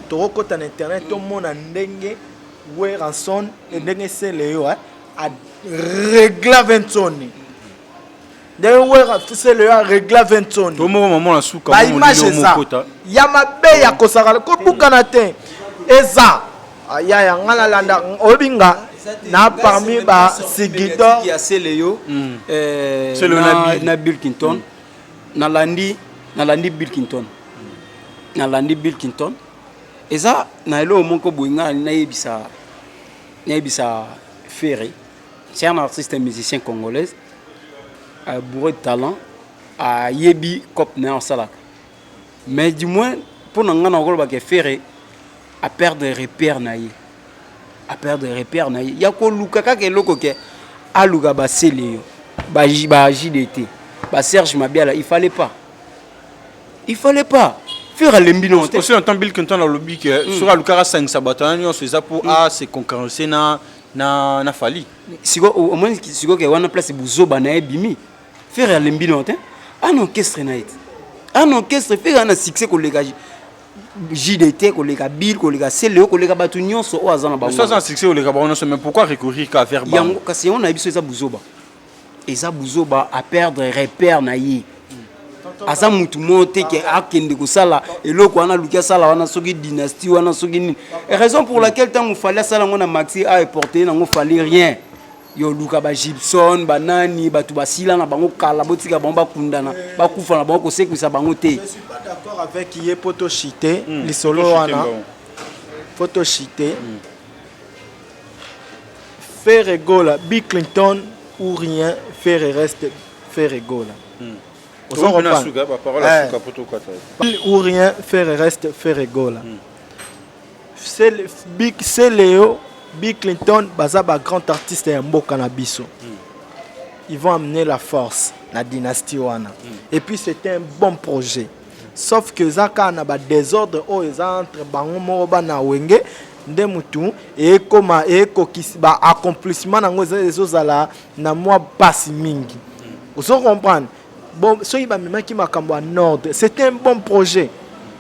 torokota na internet to mona ndenge Weranson ndenge celle yo a régla 20 tonnes. D'ailleurs, c'est le régla 20 tonnes.
Tout le monde a souka.
Bah image ça. Yamabe ya kosaka ko bukanate. Eza. Aya ya ngala landa obinga na parmi ba Sigidor
qui a Céléo
c'est le
Nabil Kinton Nalandi Bill Kinton. Nalandi Bill Kinton. Eza na elo monko boinga na yebisa Ferré. C'est un artiste et musicien congolais, bourré de talent, à Yebi Kopne en Salak. Mais du moins, pour nous avons Ferré à perdre des repères. À perdre des repères. Il y a quoi Lukaka qui est loco qui a Luga Baselio, JDT, Serge Mabiala. Il fallait pas. Faire l'embino.
Aussi, en tant Bill Clinton dans le lobby que sur Lukara 5 sabatani, on se fait ça pour se concurrencer na Fali.
Si au moins si que wana place buzoba na ebimi faire l'embino un orchestre naït un orchestre fait un succès collégaji JDT, koleka Bill, koleka Célio, koleka batu nyonso o azana ba.
Ça c'est un succès au Gabon, mais pourquoi recourir qu'à faire bas?
Yango kasi on a biso eza buzoba. Eza buzoba à perdre repère na yi. Asa mutu monte ke akende ko sala eloko wana lukia sala wana soki dynastie wana soki ni. Et raison pour laquelle tant il fallait sala ngona maxi a porter na ngo fallait rien. Yo luka ba Gibson banani batu basila na bango kala botika bomba kundana ba kufa na bango ko sekwisa bango te.
Je suis pas d'accord avec Yé Poto Chité, les solo wana. Poto Chité. Faire égola, Bill Clinton ou rien, faire et reste, faire égola. Ou rien, faire et reste, faire égola. C'est Léo, Bill Clinton, bazaba grand artiste et un beau cannabiso. Ils vont amener la force, la dynastie wana. Et puis c'était un bon projet. Sauf que Zaka n'a pas désordre, oh, ils entrent, bango na wenge. Ndemutu et comme ba accomplissement nango ezozala na moi passe mingi. Vous comprenez? Bon, soyi ba mimaki makambo en ordre. C'était un bon projet.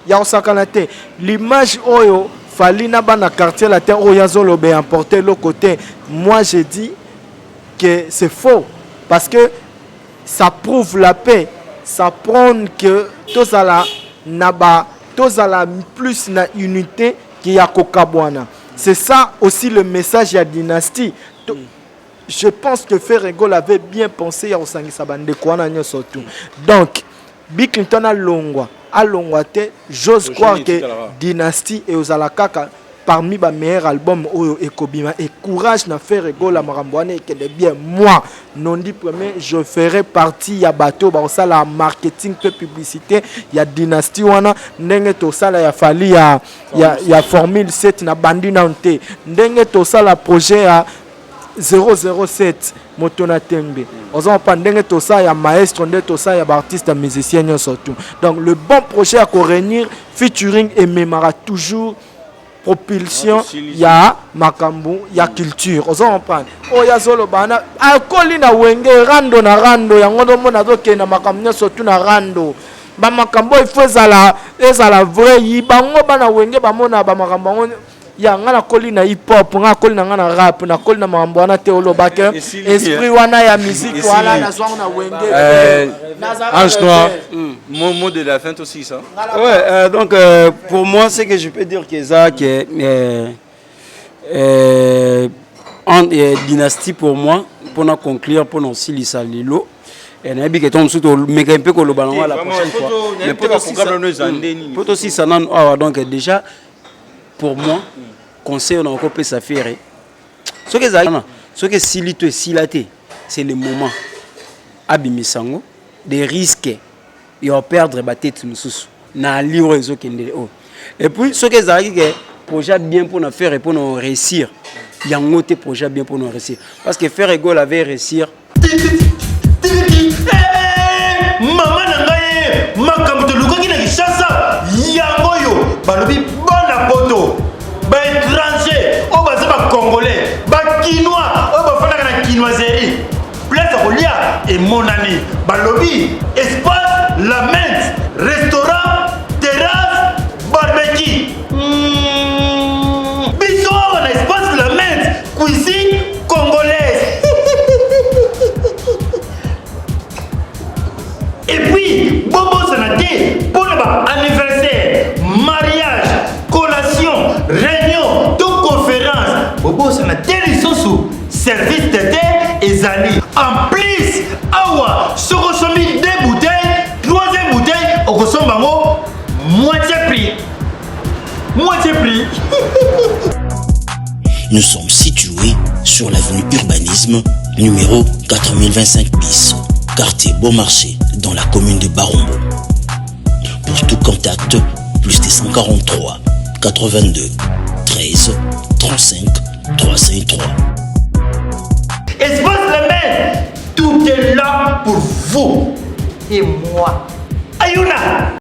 Ya osakanate l'image oyo fali na ba na quartier latin oyazolo be importer le côté. Moi je dis que c'est faux parce que ça prouve la paix. Ça prône que tozala naba tozala plus na unité qui a Kokabwana. C'est ça aussi le message de la dynastie. Je pense que Ferrego avait bien pensé à Osangi Sabande Kwana surtout. Donc, Bill Clinton a longwa j'ose croire que dynastie et Ozalakaka parmi les meilleurs albums et Kobima et courage na Ferrego la Marambouane et que de bien moi non dit premier je ferai partie ya bateau ba ça la marketing peu publicité ya dynastie wana ndenge to sala ya fali ya formule 7 na bandi na nte ndenge to sala projet ya 007 motona tembe ozo pa ndenge to sala ya maestro ndenge to sala ya artiste musicien surtout. Donc le bon projet à réunir featuring et mémora toujours propulsion ya makambu ya culture ozo comprendre oya zolo bana akoli na wenge rando na rando yango ndo mona zoke na makambu surtout na rando ba makambo ifo ezala vrai yi bango bana wenge ba mona ba makambo ya ngana koli na hip hop ngana koli na ngana rap na koli na makambo wana te olobake esprit wana ya musique wala na zwango na wenge
Ange Noir, mot de la fin aussi ça.
Ouais, donc pour moi c'est que je peux dire que ça que en dynastie pour moi pour nous conclure pour nous aussi Lilo et na bi que tombe surtout mais un peu ko balon la prochaine fois mais pour aussi ça non donc déjà pour moi conseil on a encore peut s'affaire ce que silito silaté c'est le moment abimisango des risques et on perdre la tête nous na livre les autres et puis ce que ça que projet bien pour nous faire et pour nous réussir il y a un autre projet bien pour nous réussir parce que faire égale avait réussir
maman nangaye makambo de luka kina kishasa yangoyo balobi bona poto ba étranger o baza ba congolais ba quinois o ba fana na quinoiserie place Rolia et mon ami balobi espace la mente restaurant terrasse barbecue biso on espace la mente cuisine congolaise et puis bobo sanate pour le anniversaire mariage collation réunion toute conférence bobo sanate les sous service d'été et zali en plus awa ce consomme deux bouteilles troisième bouteille au consomme moitié prix
Nous sommes situés sur l'avenue Urbanisme numéro 4025 bis quartier Beaumarchais dans la commune de Barombo. Pour tout contact plus 243 82 13 35 353.
Espace la main, tout est là pour vous et moi. Ayuna.